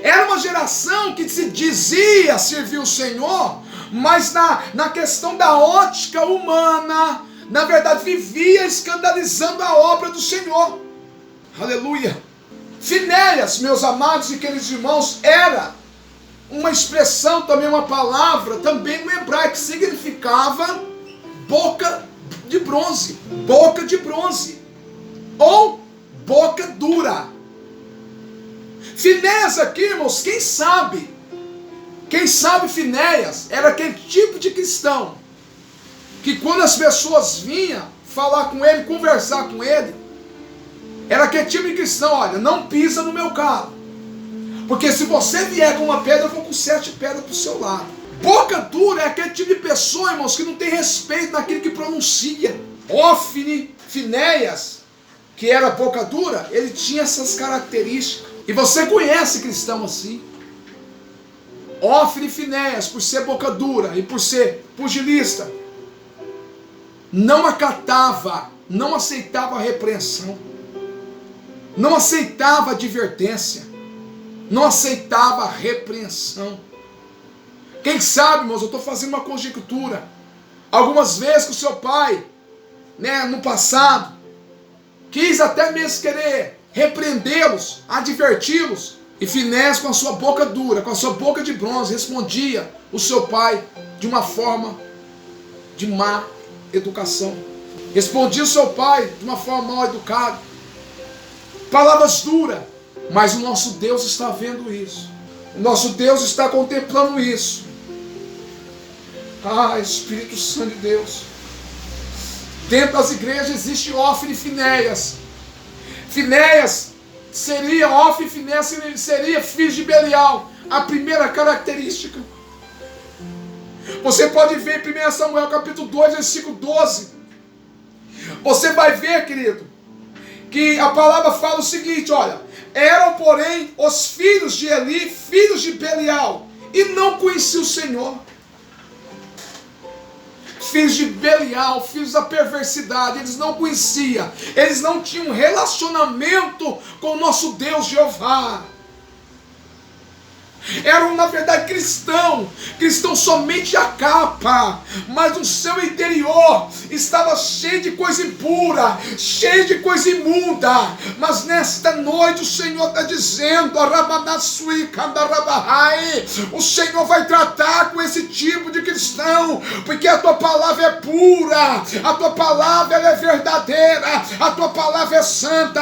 Era uma geração que se dizia servir o Senhor, mas na questão da ótica humana, na verdade vivia escandalizando a obra do Senhor. Aleluia. Finéias, meus amados e queridos irmãos, era uma expressão, também uma palavra, também no hebraico, que significava boca de bronze, ou boca dura. Finéias aqui, irmãos, quem sabe Finéias era aquele tipo de cristão que, quando as pessoas vinham falar com ele, conversar com ele, era aquele tipo de cristão: olha, não pisa no meu carro, porque se você vier com uma pedra, eu vou com 7 pedras para o seu lado. Boca dura é aquele tipo de pessoa, irmãos, que não tem respeito naquilo que pronuncia. Ófine, Finéias, que era boca dura, ele tinha essas características. E você conhece cristão assim. Ófine e Finéias, por ser boca dura e por ser pugilista, não acatava, não aceitava a repreensão, não aceitava advertência, não aceitava a repreensão. Quem sabe, irmãos, eu estou fazendo uma conjectura. Algumas vezes que o seu pai, no passado, quis até mesmo querer repreendê-los, adverti-los, e Finéias, com a sua boca dura, com a sua boca de bronze, respondia o seu pai de uma forma de má educação. Respondia o seu pai de uma forma mal educada, palavras duras. Mas o nosso Deus está vendo isso. O nosso Deus está contemplando isso. Ah, Espírito Santo de Deus. Dentro das igrejas existe Ófine e Finéias. Ófine e Finéias seria filho de Belial. A primeira característica. Você pode ver em 1 Samuel capítulo 2, versículo 12. Você vai ver, querido, que a palavra fala o seguinte: olha, Eram, porém, os filhos de Eli, filhos de Belial, e não conheciam o Senhor. Filhos de Belial, filhos da perversidade, eles não conheciam, eles não tinham um relacionamento com o nosso Deus Jeová. Eram, na verdade, cristãos somente a capa, mas no seu interior estava cheio de coisa impura, cheio de coisa imunda. Mas nesta noite o Senhor está dizendo, o Senhor vai tratar com esse tipo de cristão, porque a tua palavra é pura, a tua palavra ela é verdadeira, a tua palavra é santa.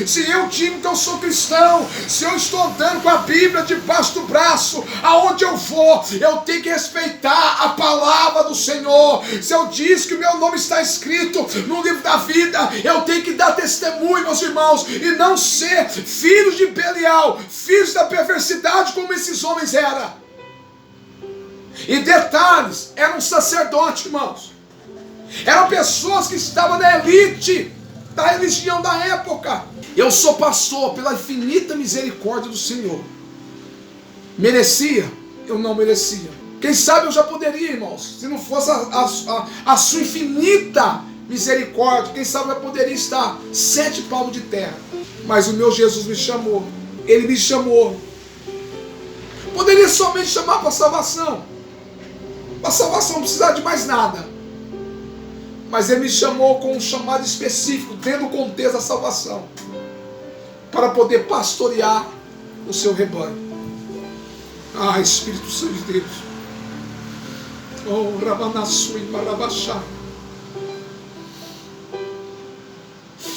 Se eu digo que eu sou cristão, se eu estou andando com a Bíblia debaixo do braço, aonde eu for, eu tenho que respeitar a palavra do Senhor. Se eu diz que o meu nome está escrito no livro da vida, eu tenho que dar testemunho, meus irmãos, e não ser filhos de Belial, filhos da perversidade como esses homens eram. E detalhes, eram sacerdotes, irmãos. Eram pessoas que estavam na elite da religião da época. Eu sou pastor pela infinita misericórdia do Senhor. Merecia? Eu não merecia. Quem sabe eu já poderia, irmãos, se não fosse a sua infinita misericórdia, quem sabe eu poderia estar 7 palmos de terra. Mas o meu Jesus me chamou. Ele me chamou. Poderia somente chamar para salvação. Para salvação não precisar de mais nada. Mas Ele me chamou com um chamado específico, dentro do contexto da salvação, para poder pastorear o seu rebanho. Ah, Espírito Santo de Deus. Oh, Rabanassui Marabachá.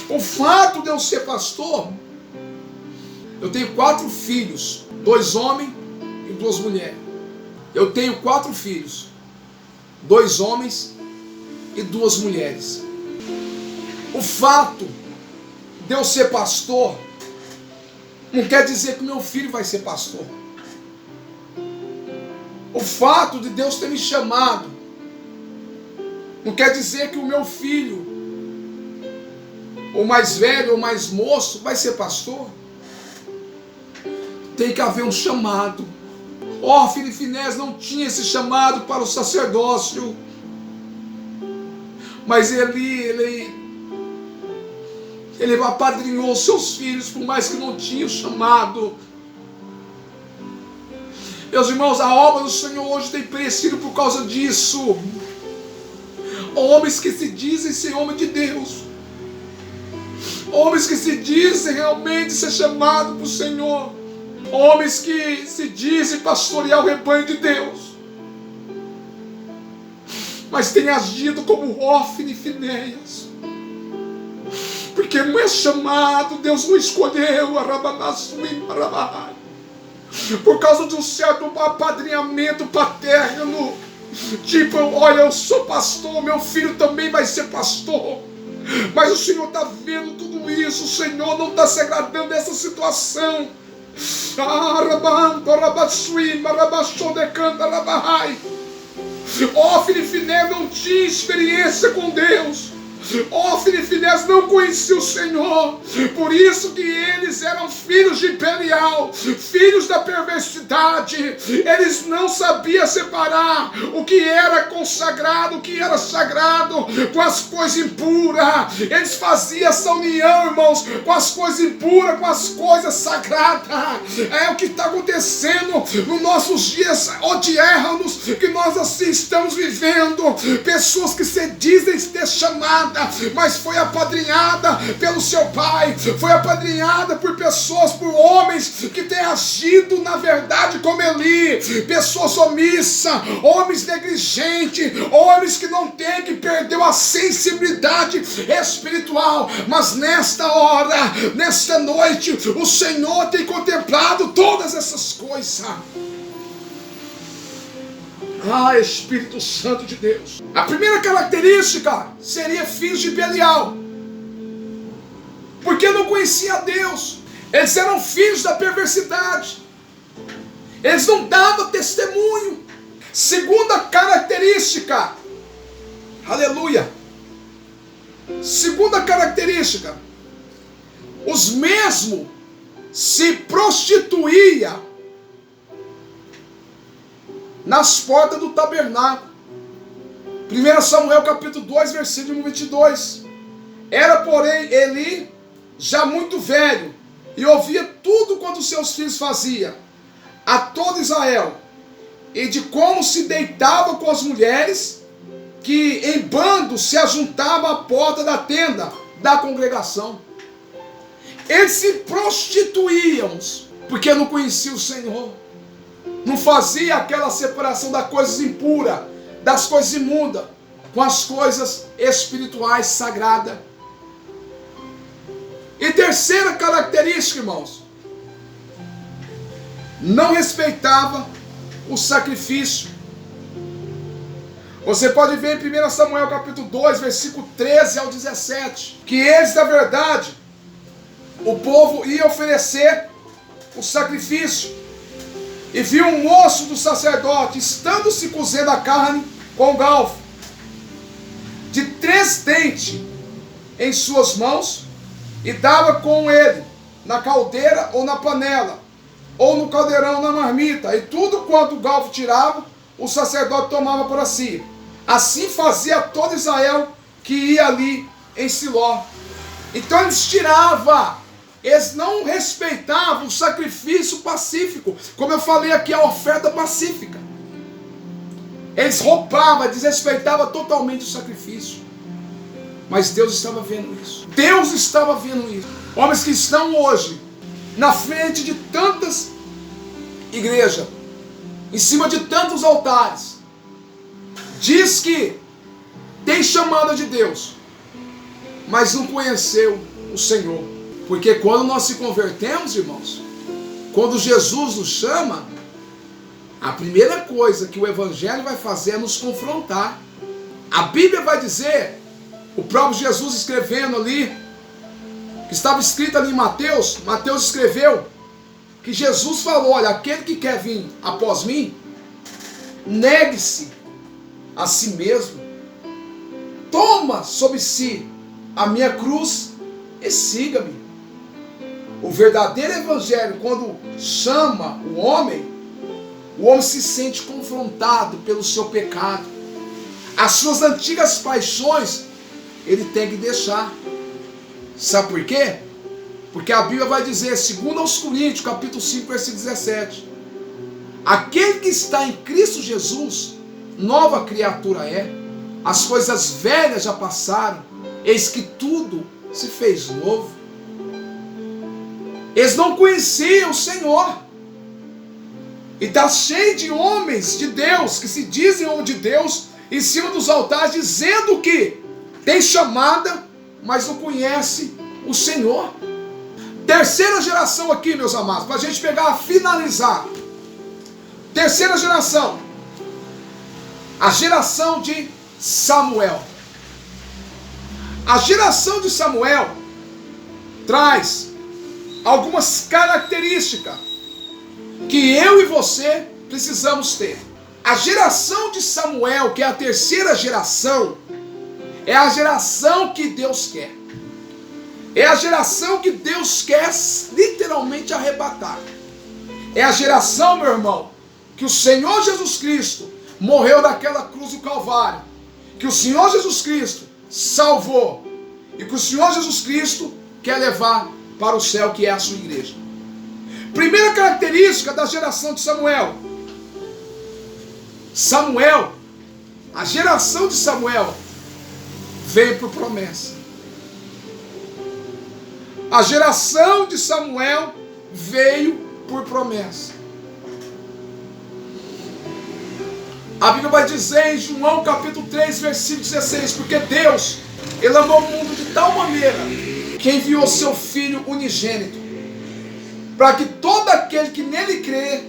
O fato de eu ser pastor, eu tenho 4 filhos, 2 homens e 2 mulheres. Eu tenho 4 filhos, 2 homens e 2 mulheres. O fato de eu ser pastor não quer dizer que meu filho vai ser pastor. O fato de Deus ter me chamado não quer dizer que o meu filho, ou mais velho ou mais moço, vai ser pastor. Tem que haver um chamado. Hófine e Finés não tinha esse chamado para o sacerdócio, mas ele apadrinhou seus filhos, por mais que não tinha o chamado. Meus irmãos, a obra do Senhor hoje tem crescido por causa disso. Homens que se dizem ser homem de Deus, homens que se dizem realmente ser chamados por Senhor, homens que se dizem pastorear o rebanho de Deus, mas têm agido como Hófine e Finéias, porque não é chamado, Deus não escolheu, por causa de um certo apadrinhamento paterno, tipo, olha, eu sou pastor, meu filho também vai ser pastor. Mas o Senhor está vendo tudo isso, o Senhor não está se agradando dessa situação. Hófine e Finés não tinha experiência com Deus. Hófine e Finés não conheciam o Senhor. Por isso que eles eram filhos de Belial, filhos da perversidade. Eles não sabiam separar o que era consagrado, o que era sagrado, com as coisas impuras. Eles faziam essa união, irmãos, com as coisas impuras, com as coisas sagradas. É o que está acontecendo nos nossos dias odiernos, que nós assim estamos vivendo. Pessoas que se dizem ter chamado, mas foi apadrinhada pelo seu pai, foi apadrinhada por pessoas, por homens que têm agido na verdade como Eli, pessoas omissas, homens negligentes, homens que não têm, que perdeu a sensibilidade espiritual. Mas nesta hora, nesta noite, o Senhor tem contemplado todas essas coisas. Ah, Espírito Santo de Deus. A primeira característica seria filhos de Belial, porque não conhecia a Deus. Eles eram filhos da perversidade. Eles não davam testemunho. Segunda característica, aleluia. Segunda característica, os mesmos se prostituía nas portas do tabernáculo. 1 Samuel capítulo 2, versículo 22. Era, porém, Eli já muito velho, e ouvia tudo quanto seus filhos faziam a todo Israel, e de como se deitava com as mulheres, que em bando se ajuntavam à porta da tenda da congregação. Eles se prostituíam, porque não conheciam o Senhor. Não fazia aquela separação das coisas impuras, das coisas imundas, com as coisas espirituais sagradas. E terceira característica, irmãos, não respeitava o sacrifício. Você pode ver em 1 Samuel capítulo 2, versículo 13 ao 17, que eles, na verdade, o povo ia oferecer o sacrifício, e viu um moço do sacerdote, estando se cozendo a carne com galfo, de 3 dentes em suas mãos, e dava com ele na caldeira ou na panela, ou no caldeirão na marmita, e tudo quanto o galfo tirava, o sacerdote tomava para si. Assim fazia todo Israel que ia ali em Siló. Então eles tiravam, eles não respeitavam o sacrifício pacífico, como eu falei aqui, a oferta pacífica. Eles roubavam, desrespeitavam totalmente o sacrifício. Mas Deus estava vendo isso. Deus estava vendo isso. Homens que estão hoje na frente de tantas igrejas, em cima de tantos altares, diz que tem chamada de Deus, mas não conheceu o Senhor. Porque quando nós se convertemos, irmãos, quando Jesus nos chama, a primeira coisa que o Evangelho vai fazer é nos confrontar. A Bíblia vai dizer, o próprio Jesus escrevendo ali, que estava escrito ali em Mateus, Mateus escreveu, que Jesus falou, olha, aquele que quer vir após mim, negue-se a si mesmo, toma sobre si a minha cruz e siga-me. O verdadeiro evangelho, quando chama o homem se sente confrontado pelo seu pecado. As suas antigas paixões, ele tem que deixar. Sabe por quê? Porque a Bíblia vai dizer, segundo aos Coríntios, capítulo 5, versículo 17, aquele que está em Cristo Jesus, nova criatura é, as coisas velhas já passaram, eis que tudo se fez novo. Eles não conheciam o Senhor. E está cheio de homens de Deus, que se dizem homens de Deus, em cima dos altares, dizendo que tem chamada, mas não conhece o Senhor. Terceira geração aqui, meus amados, para a gente pegar, finalizar. Terceira geração. A geração de Samuel. A geração de Samuel traz algumas características que eu e você precisamos ter. A geração de Samuel, que é a terceira geração, é a geração que Deus quer. É a geração que Deus quer literalmente arrebatar. É a geração, meu irmão, que o Senhor Jesus Cristo morreu naquela cruz do Calvário, que o Senhor Jesus Cristo salvou, e que o Senhor Jesus Cristo quer levar para o céu, que é a sua igreja. Primeira característica da geração de Samuel. Samuel, a geração de Samuel veio por promessa. A geração de Samuel veio por promessa. A Bíblia vai dizer em João capítulo 3, versículo 16, porque Deus, Ele amou o mundo de tal maneira que enviou seu Filho unigênito, para que todo aquele que nele crê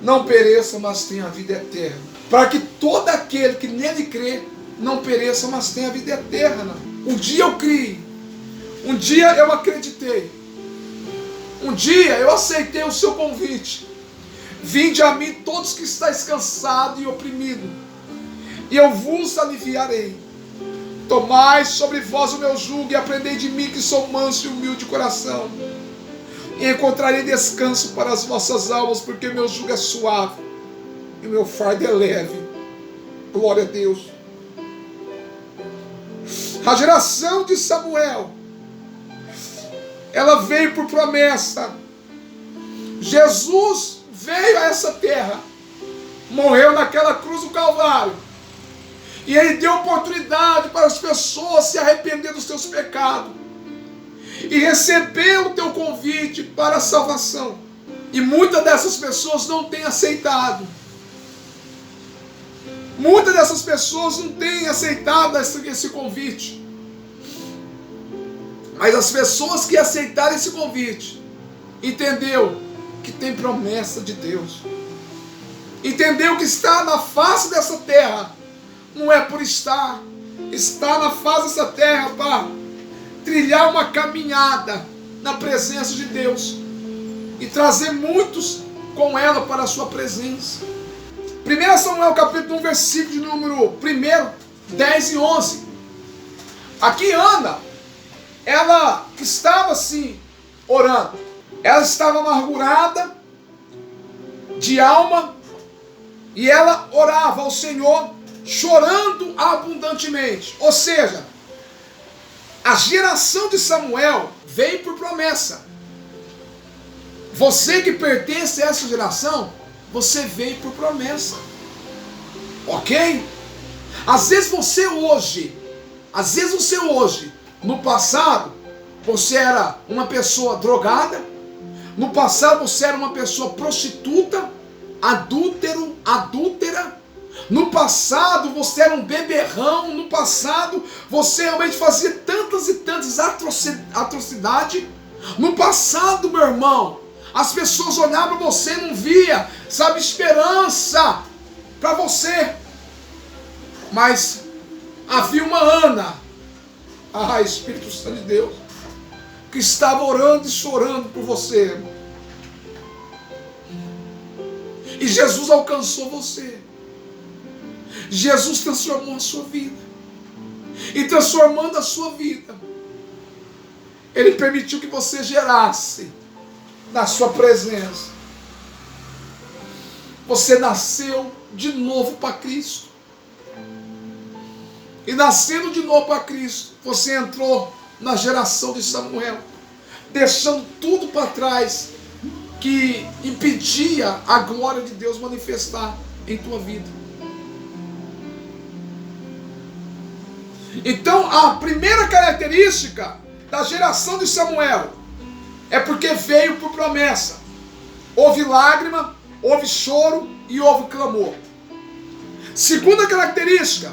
não pereça, mas tenha a vida eterna. Para que todo aquele que nele crê não pereça, mas tenha a vida eterna. Um dia eu criei, um dia eu acreditei, um dia eu aceitei o seu convite. Vinde a mim todos que estáis cansados e oprimidos, e eu vos aliviarei. Tomai sobre vós o meu jugo e aprendei de mim, que sou manso e humilde de coração, e encontrarei descanso para as vossas almas, porque meu jugo é suave e meu fardo é leve. Glória a Deus. A geração de Samuel, ela veio por promessa. Jesus veio a essa terra, morreu naquela cruz do Calvário, e ele deu oportunidade para as pessoas se arrepender dos seus pecados e receber o teu convite para a salvação. E muitas dessas pessoas não têm aceitado. Muitas dessas pessoas não têm aceitado esse convite. Mas as pessoas que aceitaram esse convite, entendeu que tem promessa de Deus. Entendeu que está na face dessa terra, não é por estar. Está na face dessa terra para trilhar uma caminhada na presença de Deus e trazer muitos com ela para a sua presença. 1 Samuel capítulo 1, versículo de número 1, 10 e 11. Aqui Ana, ela estava assim, orando. Ela estava amargurada de alma e ela orava ao Senhor, chorando abundantemente. Ou seja, a geração de Samuel veio por promessa. Você que pertence a essa geração, você veio por promessa. Ok? Às vezes você hoje, no passado, você era uma pessoa drogada. No passado você era uma pessoa prostituta, adúltera. No passado você era um beberrão. No passado você realmente fazia tantas e tantas atrocidades. No passado, meu irmão, as pessoas olhavam para você e não via, sabe, esperança para você. Mas havia uma Ana, Espírito Santo de Deus, que estava orando e chorando por você. E Jesus alcançou você. Jesus transformou a sua vida. E transformando a sua vida, Ele permitiu que você gerasse na sua presença. Você nasceu de novo para Cristo. E nascendo de novo para Cristo, você entrou na geração de Samuel, deixando tudo para trás que impedia a glória de Deus manifestar em tua vida. Então, a primeira característica da geração de Samuel é porque veio por promessa. Houve lágrima, houve choro e houve clamor. Segunda característica,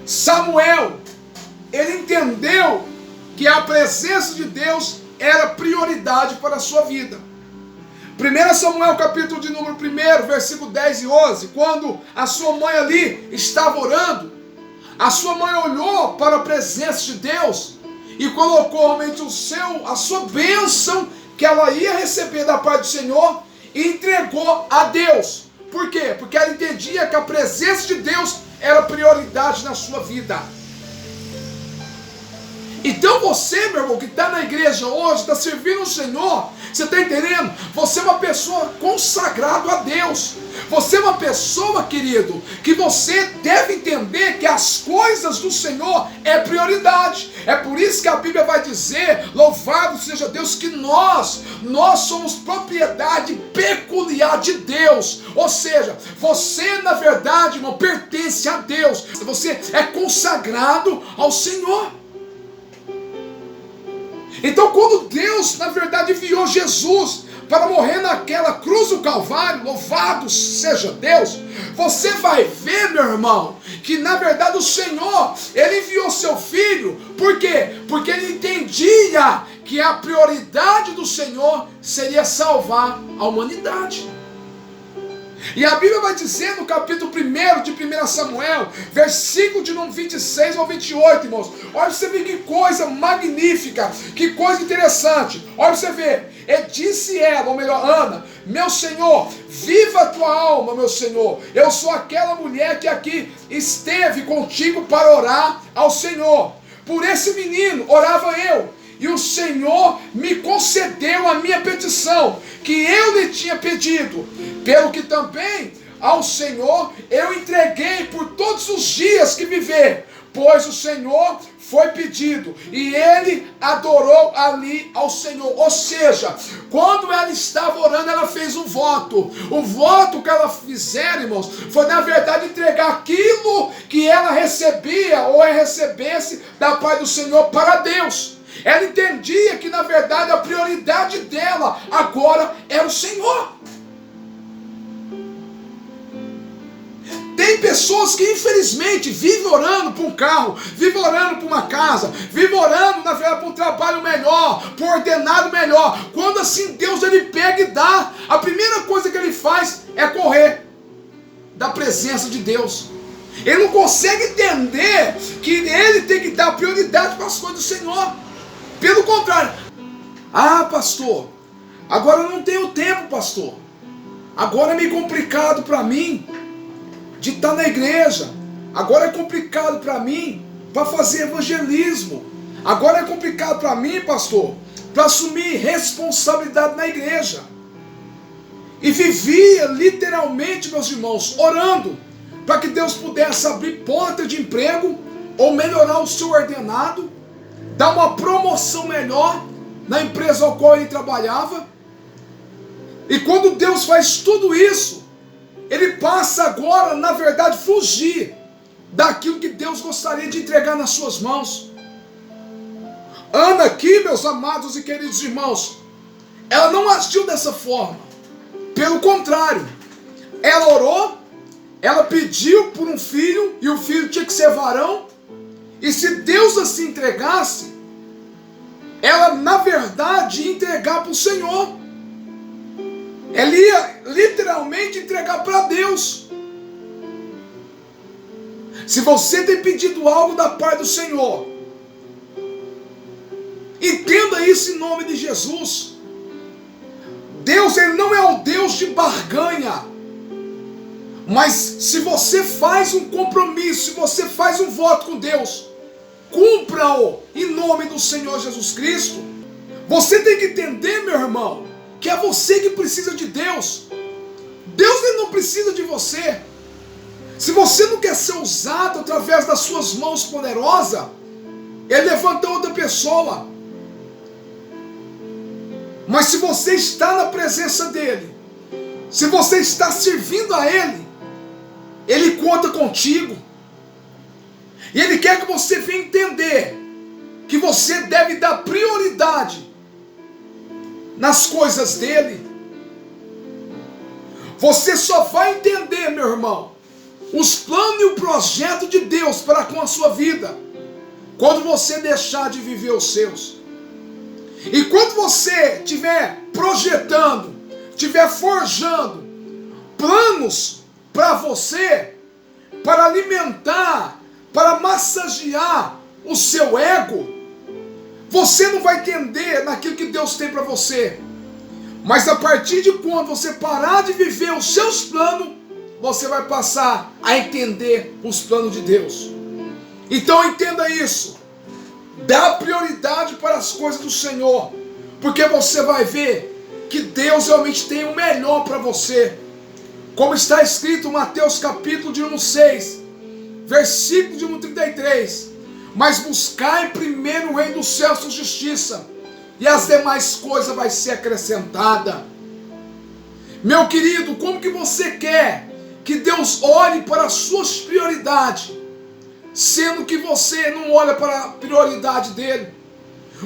Samuel, ele entendeu que a presença de Deus era prioridade para a sua vida. 1 Samuel capítulo de número 1, versículo 10 e 11, quando a sua mãe ali estava orando, a sua mãe olhou para a presença de Deus e colocou realmente a sua bênção que ela ia receber da parte do Senhor e entregou a Deus. Por quê? Porque ela entendia que a presença de Deus era prioridade na sua vida. Então você, meu irmão, que está na igreja hoje, está servindo o Senhor, você está entendendo? Você é uma pessoa consagrada a Deus. Você é uma pessoa, querido, que você deve entender que as coisas do Senhor é prioridade. É por isso que a Bíblia vai dizer, louvado seja Deus, que nós somos propriedade peculiar de Deus. Ou seja, você na verdade, irmão, pertence a Deus. Você é consagrado ao Senhor. Então quando Deus na verdade enviou Jesus para morrer naquela cruz do Calvário, louvado seja Deus, você vai ver, meu irmão, que na verdade o Senhor, Ele enviou seu Filho. Por quê? Porque Ele entendia que a prioridade do Senhor seria salvar a humanidade. E a Bíblia vai dizer no capítulo 1 de 1 Samuel, versículo de número 26 ao 28, irmãos. Olha você ver que coisa magnífica, que coisa interessante. Olha você ver. E disse ela, ou melhor, Ana: meu Senhor, viva a tua alma, meu Senhor. Eu sou aquela mulher que aqui esteve contigo para orar ao Senhor. Por esse menino orava eu. E o Senhor me concedeu a minha petição, que eu lhe tinha pedido, pelo que também ao Senhor eu entreguei por todos os dias que viver, pois o Senhor foi pedido, e ele adorou ali ao Senhor. Ou seja, quando ela estava orando, ela fez um voto. O voto que ela fizer, irmãos, foi na verdade entregar aquilo que ela recebia ou recebesse da parte do Senhor para Deus. Ela entendia que na verdade a prioridade dela agora era o Senhor. Tem pessoas que infelizmente vivem orando por um carro, vivem orando por uma casa, vivem orando na verdade por um trabalho melhor, por um ordenado melhor. Quando assim Deus ele pega e dá, a primeira coisa que ele faz é correr da presença de Deus. Ele não consegue entender que ele tem que dar prioridade para as coisas do Senhor. Pelo contrário, pastor, agora eu não tenho tempo, pastor. Agora é meio complicado para mim de estar na igreja. Agora é complicado para mim para fazer evangelismo. Agora é complicado para mim, pastor, para assumir responsabilidade na igreja. E vivia literalmente, meus irmãos, orando para que Deus pudesse abrir porta de emprego ou melhorar o seu ordenado, dar uma promoção melhor na empresa ao qual ele trabalhava. E quando Deus faz tudo isso, ele passa agora, na verdade, fugir daquilo que Deus gostaria de entregar nas suas mãos. Ana aqui, meus amados e queridos irmãos, ela não agiu dessa forma. Pelo contrário, ela orou, ela pediu por um filho, e o filho tinha que ser varão. E se Deus assim entregasse, ela na verdade ia entregar para o Senhor. Ela ia literalmente entregar para Deus. Se você tem pedido algo da parte do Senhor, entenda isso em nome de Jesus. Deus ele não é o Deus de barganha. Mas se você faz um compromisso, se você faz um voto com Deus, cumpra-o em nome do Senhor Jesus Cristo. Você tem que entender, meu irmão, que é você que precisa de Deus. Deus ele não precisa de você. Se você não quer ser usado através das suas mãos poderosas, ele levanta outra pessoa. Mas se você está na presença dele, se você está servindo a ele, ele conta contigo. E ele quer que você venha entender que você deve dar prioridade nas coisas dele. Você só vai entender, meu irmão, os planos e o projeto de Deus para com a sua vida quando você deixar de viver os seus. E quando você estiver projetando, estiver forjando planos para você, para alimentar, para massagear o seu ego, você não vai entender naquilo que Deus tem para você. Mas a partir de quando você parar de viver os seus planos, você vai passar a entender os planos de Deus. Então entenda isso. Dá prioridade para as coisas do Senhor, porque você vai ver que Deus realmente tem o melhor para você. Como está escrito em Mateus capítulo de número 6, versículo de número 33. Mas buscai primeiro o reino dos céus e sua justiça, e as demais coisas vai ser acrescentada. Meu querido, como que você quer que Deus olhe para as suas prioridades, sendo que você não olha para a prioridade dele?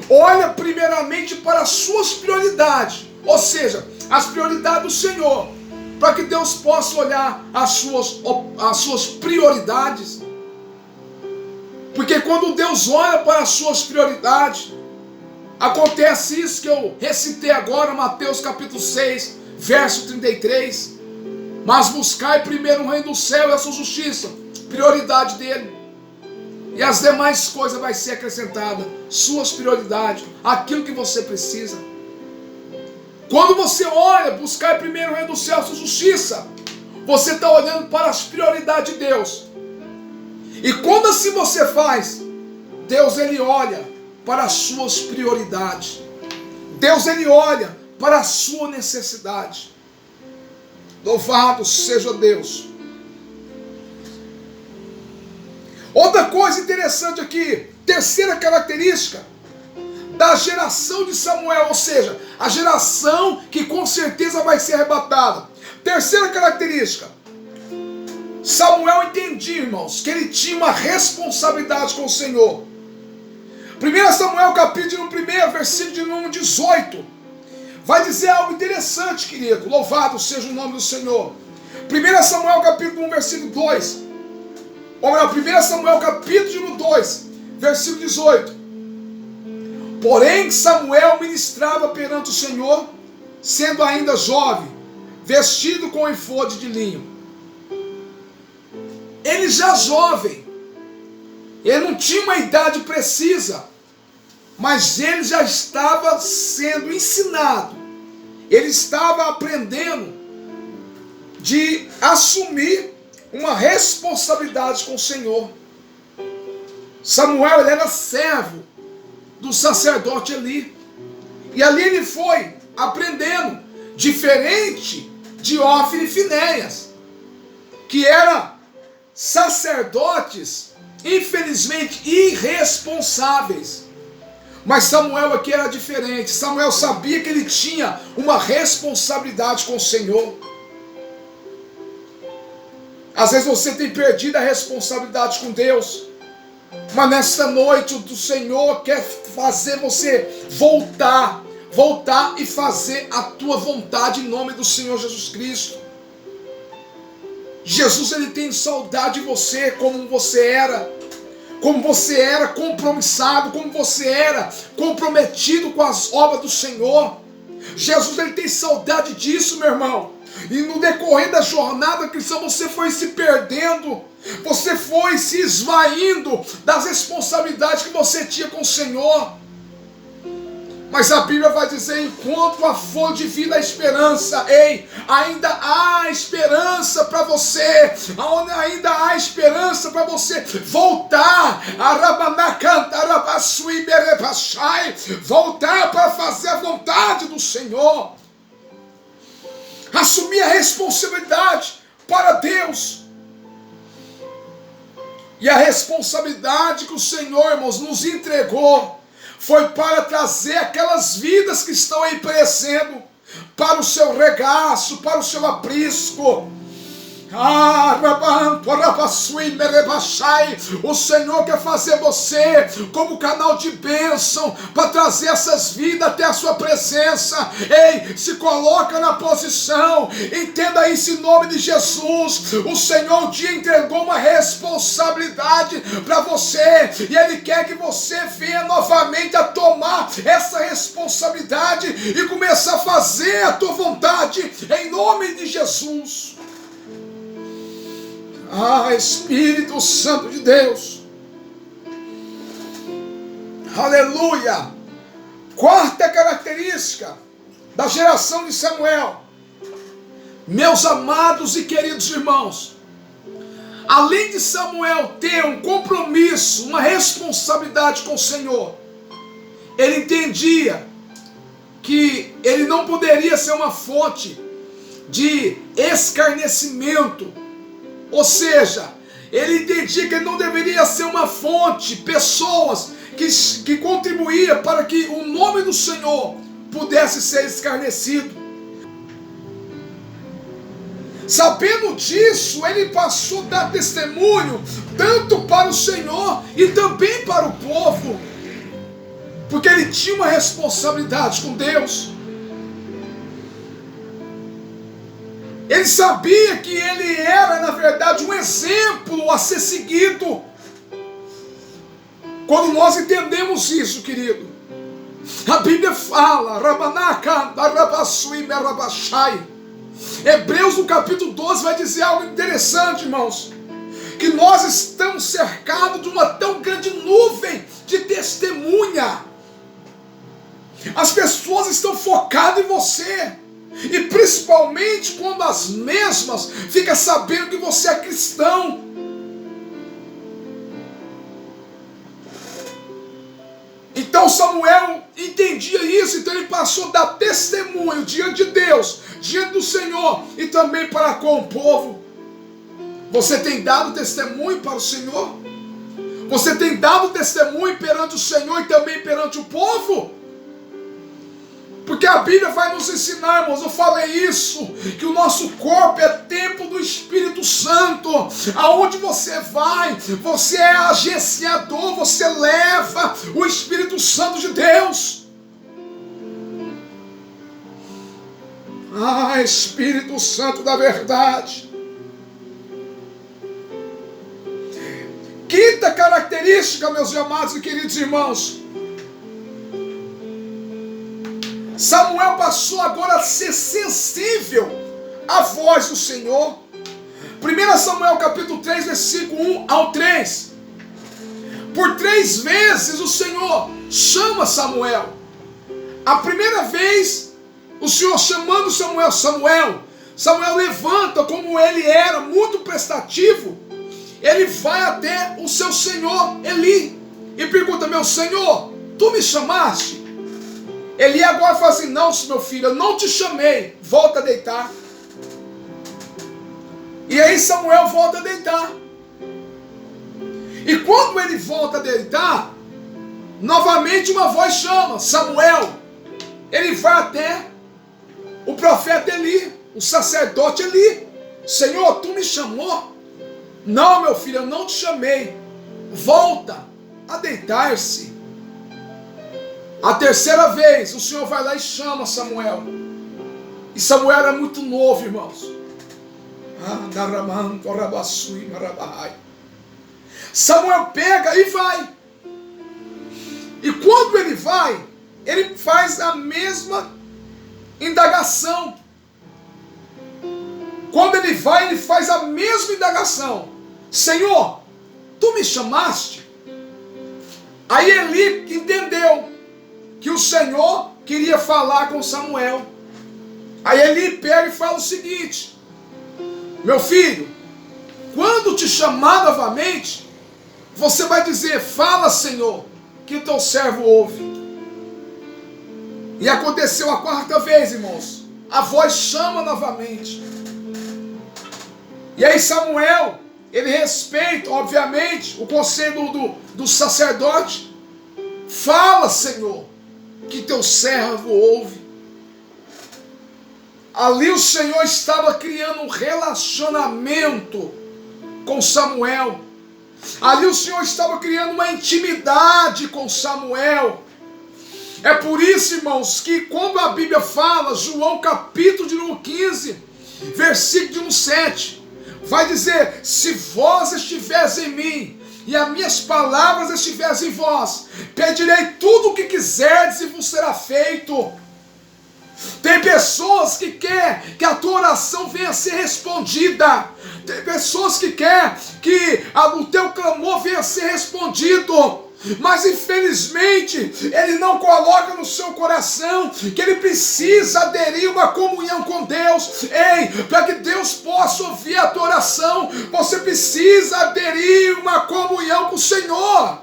Olha primeiramente para as suas prioridades, ou seja, as prioridades do Senhor, para que Deus possa olhar as suas prioridades. Porque quando Deus olha para as suas prioridades, acontece isso que eu recitei agora, Mateus capítulo 6, verso 33. Mas buscai primeiro o reino do céu e a sua justiça, prioridade dele. E as demais coisas vai ser acrescentada, suas prioridades, aquilo que você precisa. Quando você olha, buscar primeiro o reino do céu e a sua justiça, você está olhando para as prioridades de Deus. E quando assim você faz, Deus ele olha para as suas prioridades. Deus ele olha para a sua necessidade. Louvado seja Deus. Outra coisa interessante aqui, terceira característica da geração de Samuel, ou seja, a geração que com certeza vai ser arrebatada. Terceira característica, Samuel entendia, irmãos, que ele tinha uma responsabilidade com o Senhor. 1 Samuel capítulo 1, versículo de número 18, vai dizer algo interessante, querido. Louvado seja o nome do Senhor. 1 Samuel capítulo 1, versículo 2. Ou melhor, 1 Samuel capítulo 2, versículo 18. Porém Samuel ministrava perante o Senhor, sendo ainda jovem, vestido com efode de linho. Ele já jovem, ele não tinha uma idade precisa, mas ele já estava sendo ensinado, ele estava aprendendo de assumir uma responsabilidade com o Senhor. Samuel ele era servo do sacerdote Eli, e ali ele foi aprendendo, diferente de Ofni e Finéias, que eram sacerdotes infelizmente irresponsáveis. Mas Samuel aqui era diferente. Samuel sabia que ele tinha uma responsabilidade com o Senhor. Às vezes você tem perdido a responsabilidade com Deus, mas nesta noite o Senhor quer fazer você voltar e fazer a tua vontade em nome do Senhor Jesus Cristo. Jesus ele tem saudade de você, como você era compromissado, como você era comprometido com as obras do Senhor. Jesus ele tem saudade disso, meu irmão. E no decorrer da jornada cristã você foi se perdendo, você foi se esvaindo das responsabilidades que você tinha com o Senhor. Mas a Bíblia vai dizer, enquanto a flor de vida a esperança, ainda há esperança para você, ainda há esperança para você voltar, voltar para fazer a vontade do Senhor, assumir a responsabilidade para Deus. E a responsabilidade que o Senhor, irmãos, nos entregou foi para trazer aquelas vidas que estão aí perecendo para o seu regaço, para o seu aprisco. O Senhor quer fazer você como canal de bênção para trazer essas vidas até a sua presença. Se coloca na posição, entenda isso em nome de Jesus. O Senhor um dia entregou uma responsabilidade para você, e Ele quer que você venha novamente a tomar essa responsabilidade e começar a fazer a tua vontade em nome de Jesus. Espírito Santo de Deus, aleluia. Quarta característica da geração de Samuel, meus amados e queridos irmãos, além de Samuel ter um compromisso, uma responsabilidade com o Senhor, ele entendia que ele não poderia ser uma fonte de escarnecimento. Ou seja, ele entendia que ele não deveria ser uma fonte, pessoas que contribuíam para que o nome do Senhor pudesse ser escarnecido. Sabendo disso, ele passou a dar testemunho tanto para o Senhor e também para o povo, porque ele tinha uma responsabilidade com Deus. Ele sabia que ele era, na verdade, um exemplo a ser seguido. Quando nós entendemos isso, querido, a Bíblia fala, Hebreus no capítulo 12 vai dizer algo interessante, irmãos, que nós estamos cercados de uma tão grande nuvem de testemunha. As pessoas estão focadas em você, e principalmente quando as mesmas ficam sabendo que você é cristão. Então Samuel entendia isso, então ele passou a dar testemunho diante de Deus, diante do Senhor e também para com o povo. Você tem dado testemunho para o Senhor? Você tem dado testemunho perante o Senhor e também perante o povo? Porque a Bíblia vai nos ensinar, irmãos, eu falei isso, que o nosso corpo é templo do Espírito Santo. Aonde você vai, você é agenciador, você leva o Espírito Santo de Deus. Ah, Espírito Santo da verdade. Quinta característica, meus amados e queridos irmãos, Samuel passou agora a ser sensível à voz do Senhor. 1 Samuel capítulo 3, versículo 1 ao 3. Por 3 vezes o Senhor chama Samuel. A primeira vez, o Senhor chamando Samuel, Samuel levanta, como ele era muito prestativo, ele vai até o seu senhor Eli e pergunta: meu senhor, tu me chamaste? Eli agora fala assim: não, meu filho, eu não te chamei, volta a deitar. E aí Samuel volta a deitar. E quando ele volta a deitar, novamente uma voz chama: Samuel. Ele vai até o profeta Eli, o sacerdote Eli: Senhor, tu me chamou? Não, meu filho, eu não te chamei, volta a deitar-se. A terceira vez, o Senhor vai lá e chama Samuel. E Samuel era muito novo, irmãos. Samuel pega e vai. E quando ele vai, ele faz a mesma indagação. Quando ele vai, ele faz a mesma indagação: Senhor, tu me chamaste? Aí Eli entendeu que o Senhor queria falar com Samuel. Aí Eli pega e fala o seguinte: meu filho, quando te chamar novamente, você vai dizer: fala, Senhor, que o teu servo ouve. E aconteceu a 4ª vez, irmãos. A voz chama novamente. E aí Samuel, ele respeita, obviamente, o conselho do sacerdote. Fala, Senhor, que teu servo ouve. Ali o Senhor estava criando um relacionamento com Samuel. Ali o Senhor estava criando uma intimidade com Samuel. É por isso, irmãos, que quando a Bíblia fala, João capítulo de número 15, versículo de 7, vai dizer: se vós estiveres em mim e as minhas palavras estiverem em vós, pedirei tudo o que quiserdes e vos será feito. Tem pessoas que querem que a tua oração venha a ser respondida. Tem pessoas que querem que o teu clamor venha a ser respondido. Mas infelizmente ele não coloca no seu coração que ele precisa aderir uma comunhão com Deus. Ei, para que Deus possa ouvir a tua oração, você precisa aderir uma comunhão com o Senhor.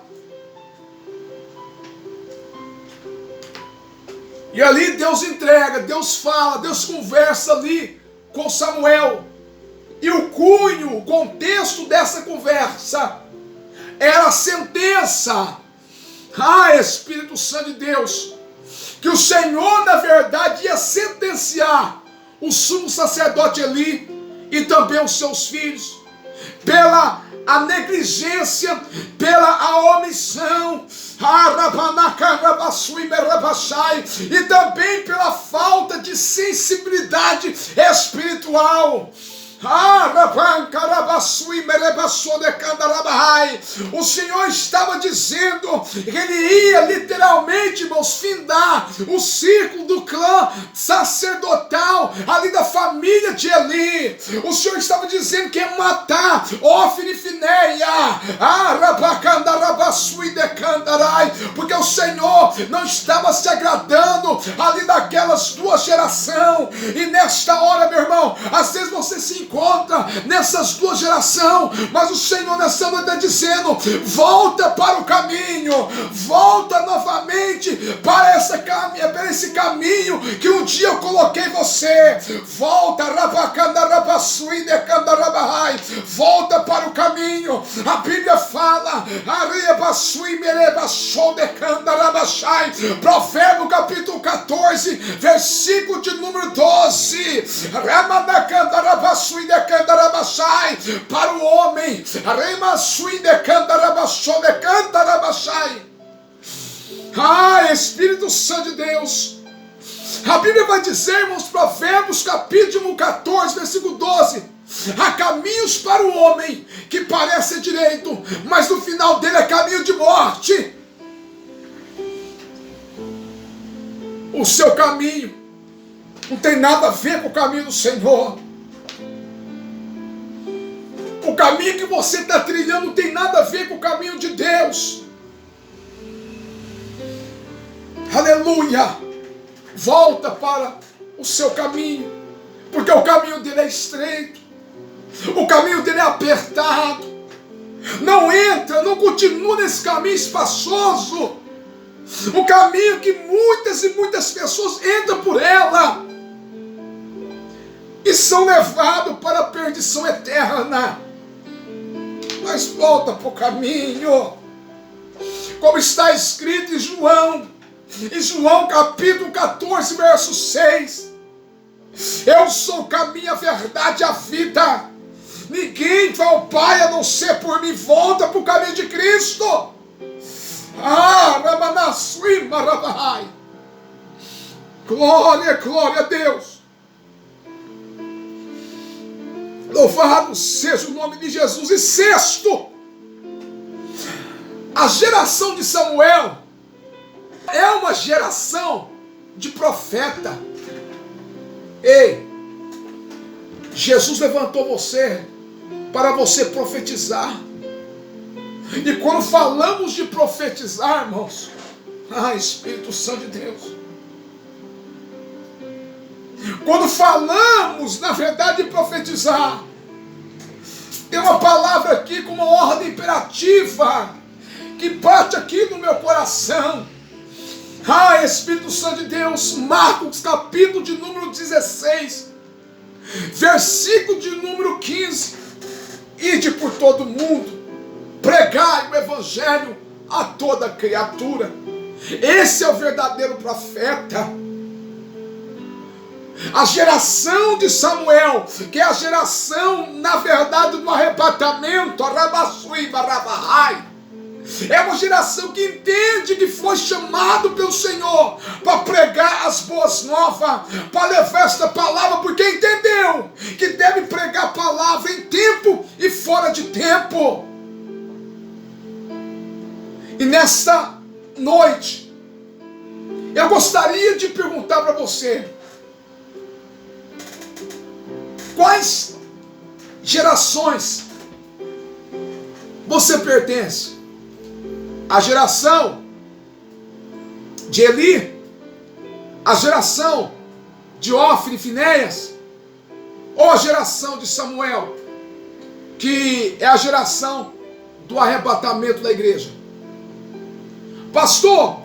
E ali Deus entrega, Deus fala, Deus conversa ali com Samuel. E o cunho, o contexto dessa conversa era a sentença. Espírito Santo de Deus, que o Senhor na verdade ia sentenciar o sumo sacerdote Eli e também os seus filhos pela a negligência, pela a omissão, e também pela falta de sensibilidade espiritual. O Senhor estava dizendo que Ele ia literalmente, irmãos, findar o círculo do clã sacerdotal ali da família de Eli. O Senhor estava dizendo que ia matar Ofni e Finéia, porque o Senhor não estava se agradando ali daquelas duas gerações. E nesta hora, meu irmão, às vezes você se encontra nessas duas gerações, mas o Senhor nessa noite está dizendo: volta para o caminho, volta novamente para esse caminho que um dia eu coloquei você. Volta, volta para o caminho. A Bíblia fala, Provérbio capítulo 14, versículo de número 12. Para o homem, Espírito Santo de Deus, a Bíblia vai dizer, irmãos, Provérbios capítulo 14, versículo 12: há caminhos para o homem que parece direito, mas no final dele é caminho de morte. O seu caminho não tem nada a ver com o caminho do Senhor. O caminho que você está trilhando não tem nada a ver com o caminho de Deus. Aleluia! Volta para o seu caminho, porque o caminho dele é estreito, o caminho dele é apertado. Não entra, não continua nesse caminho espaçoso, o caminho que muitas e muitas pessoas entram por ela e são levados para a perdição eterna. Mas volta para o caminho, como está escrito em João capítulo 14, verso 6: eu sou o caminho, a verdade e a vida. Ninguém vai ao Pai a não ser por mim. Volta para o caminho de Cristo. Glória, glória a Deus. Louvado seja o nome de Jesus. E sexto, a geração de Samuel é uma geração de profeta. Ei, Jesus levantou você para você profetizar. E quando falamos de profetizar, irmãos, Espírito Santo de Deus, quando falamos, na verdade, de profetizar, tem uma palavra aqui com uma ordem imperativa que bate aqui no meu coração. Espírito Santo de Deus, Marcos capítulo de número 16, versículo de número 15: ide por todo mundo, pregai o evangelho a toda criatura. Esse é o verdadeiro profeta. A geração de Samuel, que é a geração, na verdade, do arrebatamento, é uma geração que entende que foi chamado pelo Senhor para pregar as boas novas, para levar esta palavra, porque entendeu que deve pregar a palavra em tempo e fora de tempo. E nesta noite, eu gostaria de perguntar para você: quais gerações você pertence? A geração de Eli, a geração de Ofni e Finéias, ou a geração de Samuel, que é a geração do arrebatamento da igreja? Pastor,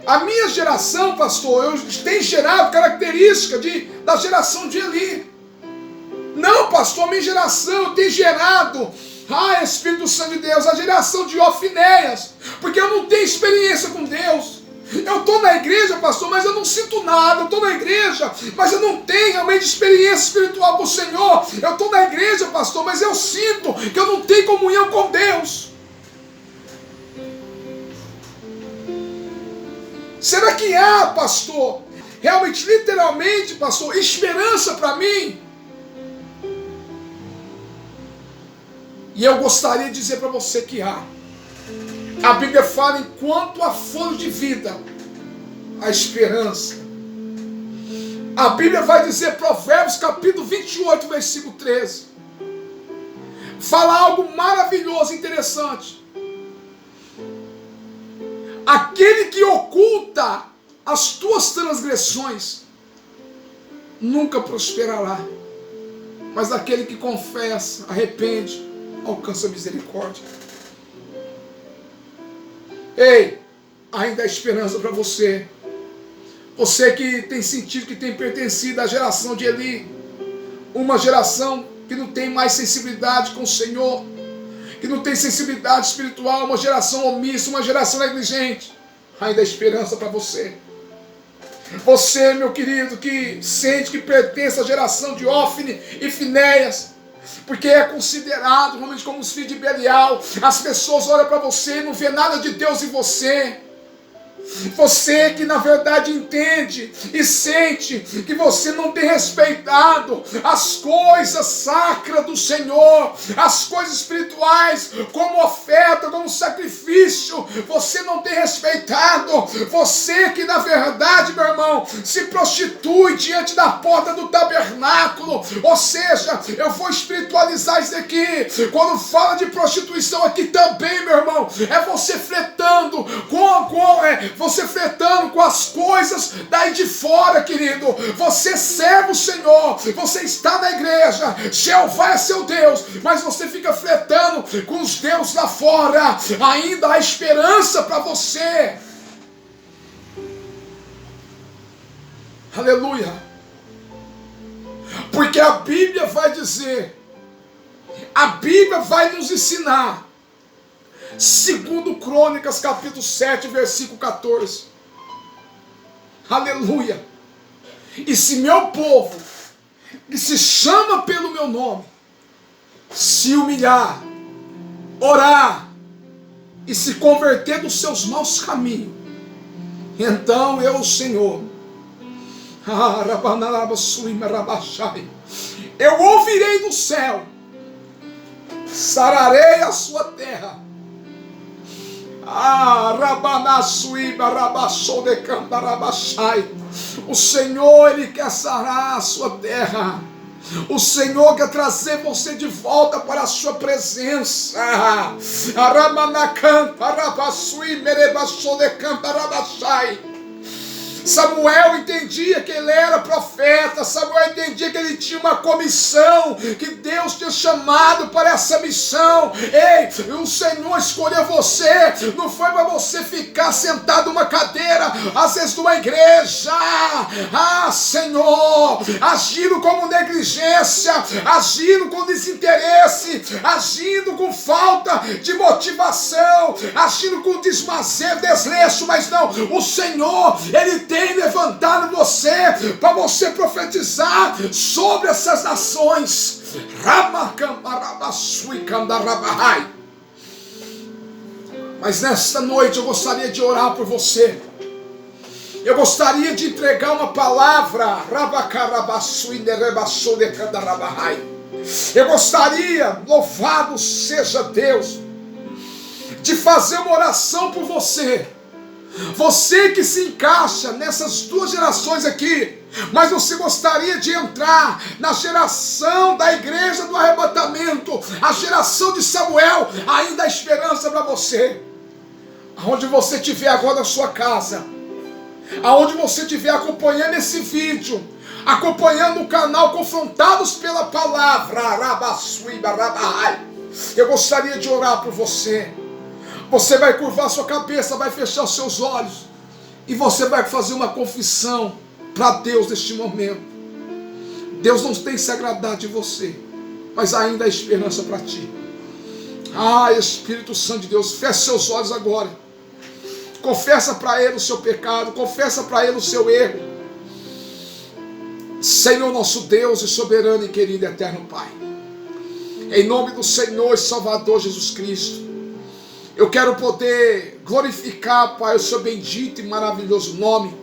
a minha geração, pastor, eu tenho gerado característica da geração de Eli. Não, pastor, a minha geração tem gerado, Espírito Santo de Deus, a geração de Finéias, porque eu não tenho experiência com Deus. Eu estou na igreja, pastor, mas eu não sinto nada. Eu estou na igreja, mas eu não tenho realmente experiência espiritual com o Senhor. Eu estou na igreja, pastor, mas eu sinto que eu não tenho comunhão com Deus. Será que há, pastor, realmente, literalmente, pastor, esperança para mim? E eu gostaria de dizer para você que há. A Bíblia fala, enquanto há fôlego de vida, a esperança. A Bíblia vai dizer, Provérbios capítulo 28, versículo 13. Fala algo maravilhoso, interessante. Aquele que oculta as tuas transgressões nunca prosperará, mas aquele que confessa, arrepende, alcança misericórdia. Ei, ainda há esperança para você. Você que tem sentido que tem pertencido à geração de Eli, uma geração que não tem mais sensibilidade com o Senhor, que não tem sensibilidade espiritual, uma geração omissa, uma geração negligente. Ainda há esperança para você. Você, meu querido, que sente que pertence à geração de Ófine e Finéias, porque é considerado realmente como os filhos de Belial. As pessoas olham para você e não vê nada de Deus em você. Você que na verdade entende e sente que você não tem respeitado as coisas sacras do Senhor, as coisas espirituais, como oferta, como sacrifício, você não tem respeitado. Você que na verdade, meu irmão, se prostitui diante da porta do tabernáculo. Ou seja, eu vou espiritualizar isso aqui. Quando fala de prostituição aqui também, meu irmão, é você flertando você fretando com as coisas daí de fora, querido. Você serve o Senhor, você está na igreja, Jeová é seu Deus, mas você fica fretando com os deuses lá fora. Ainda há esperança para você. Aleluia. Porque a Bíblia vai dizer, a Bíblia vai nos ensinar, segundo Crônicas capítulo 7, versículo 14. Aleluia. E se meu povo, que se chama pelo meu nome, se humilhar, orar e se converter dos seus maus caminhos, então eu, o Senhor, eu ouvirei do céu, sararei a sua terra. O Senhor, Ele quer sarar a sua terra. O Senhor quer trazer você de volta para a sua presença. Samuel entendia que ele era profeta. Samuel entendia que ele tinha uma comissão, que Deus tinha chamado para essa missão. Ei, o Senhor escolheu você. Não foi para você ficar sentado numa cadeira, às vezes numa igreja. Senhor, agindo como negligência, agindo com desinteresse, agindo com falta de motivação, agindo com desleixo, mas não, o Senhor, Ele tem levantado você para você profetizar sobre essas nações. Mas nesta noite eu gostaria de orar por você. Eu gostaria de entregar uma palavra. Eu gostaria, louvado seja Deus, de fazer uma oração por você. Você que se encaixa nessas duas gerações aqui, mas você gostaria de entrar na geração da igreja do arrebatamento, a geração de Samuel, ainda há esperança para você. Aonde você estiver agora na sua casa, aonde você estiver acompanhando esse vídeo, acompanhando o canal Confrontados pela Palavra, eu gostaria de orar por você. Você vai curvar sua cabeça, vai fechar os seus olhos e você vai fazer uma confissão para Deus neste momento. Deus não tem se agradado de você, mas ainda há esperança para ti. Espírito Santo de Deus, feche seus olhos agora. Confessa para Ele o seu pecado, confessa para Ele o seu erro. Senhor nosso Deus e soberano e querido e eterno Pai, em nome do Senhor e Salvador Jesus Cristo, eu quero poder glorificar, Pai, o seu bendito e maravilhoso nome,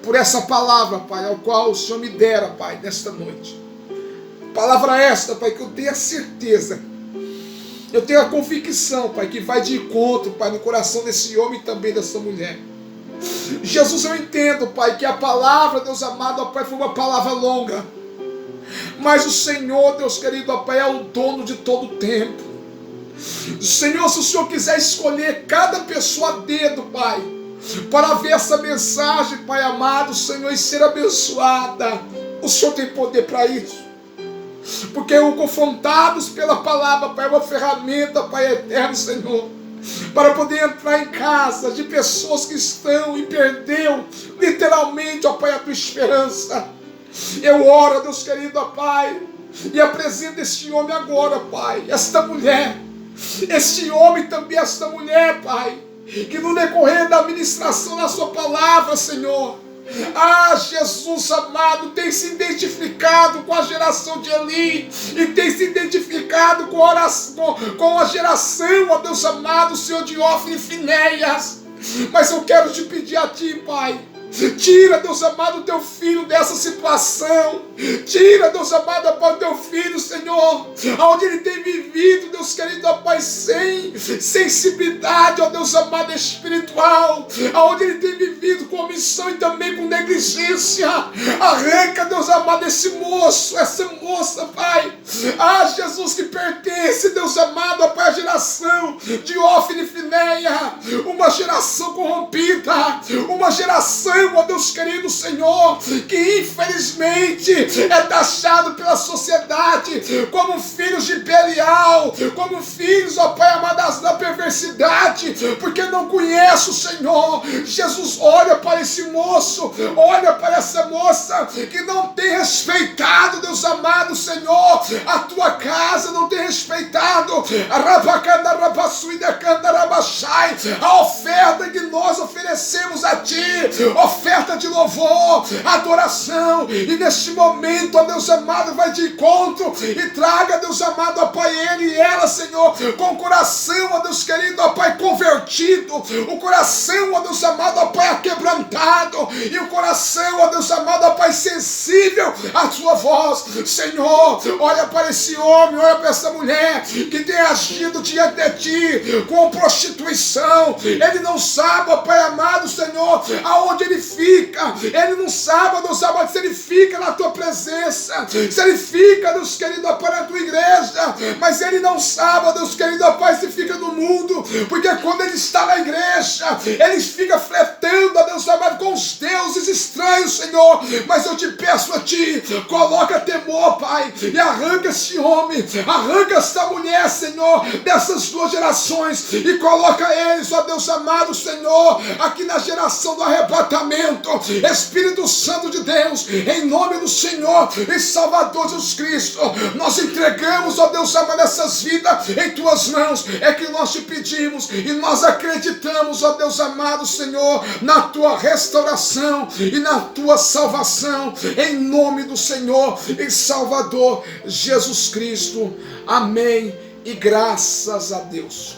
por essa palavra, Pai, ao qual o Senhor me dera, Pai, nesta noite. Palavra esta, Pai, que eu tenho a certeza Eu tenho a convicção, Pai, que vai de encontro, Pai, no coração desse homem e também dessa mulher. Jesus, eu entendo, Pai, que a palavra, Deus amado, ó Pai, foi uma palavra longa. Mas o Senhor, Deus querido, ó Pai, é o dono de todo o tempo. Senhor, se o Senhor quiser escolher cada pessoa a dedo, Pai, para ver essa mensagem, Pai amado, Senhor, e ser abençoada, o Senhor tem poder para isso. Porque o confrontados pela palavra, Pai, é uma ferramenta, Pai eterno, Senhor, para poder entrar em casa de pessoas que estão e perdeu literalmente, ó Pai, a tua esperança. Eu oro, Deus querido, ó Pai, e apresento este homem agora, Pai, esta mulher, este homem também, esta mulher, Pai, que no decorrer da ministração da sua palavra, Senhor, Jesus amado, tem se identificado com a geração de Eli e tem se identificado com a geração, ó Deus amado, Senhor, de Ofni e Finéias. Mas eu quero te pedir a Ti, Pai, tira, Deus amado, o teu filho dessa situação. Tira, Deus amado, ó o teu filho, Senhor, onde ele tem vivido, Deus querido, ó Pai, sem sensibilidade, ó Deus amado, espiritual, onde ele tem vivido com omissão e também com negligência. Arranca, Deus amado, esse moço, essa moça, Pai, Jesus, que pertence, Deus amado, ó Pai, a geração de Ofni e Finéia, uma geração corrompida, uma geração, ó Deus querido, Senhor, que infelizmente é taxado pela sociedade como filhos de Belial, como filhos, ó Pai amado, da perversidade, porque não conhece o Senhor. Jesus, olha para esse moço, olha para essa moça que não tem respeitado, Deus amado, Senhor, a tua casa, não tem respeitado a oferta que nós oferecemos a Ti, oferta de louvor, adoração. E neste momento, ó Deus amado, vai de encontro e traga, Deus amado, ó Pai, ele e ela, Senhor, com o coração, ó Deus querido, ó Pai, convertido, o coração, ó Deus amado, ó Pai, aquebrantado, e o coração, ó Deus amado, ó Pai, sensível à tua voz. Senhor, olha para esse homem, olha para essa mulher que tem agido diante de Ti com prostituição. Ele não sabe, ó Pai amado, Senhor, aonde ele fica. Ele não sabe, Deus amado, se ele fica na tua presença, se ele fica, Deus querido, ó Pai, na tua igreja, mas ele não sabe, Deus querido, ó Pai, se fica no mundo, porque quando ele está na igreja, ele fica flertando, ó Deus amado, com os deuses estranhos, Senhor. Mas eu te peço a Ti, coloca temor, Pai, e arranca esse homem, arranca essa mulher, Senhor, dessas duas gerações, e coloca eles, ó Deus amado, Senhor, aqui na geração do arrebatamento. Espírito Santo de Deus, em nome do Senhor e Salvador Jesus Cristo, nós entregamos, ó Deus amado, essas vidas em Tuas mãos. É que nós te pedimos e nós acreditamos, ó Deus amado, Senhor, na Tua restauração e na Tua salvação, em nome do Senhor e Salvador Jesus Cristo. Amém e graças a Deus.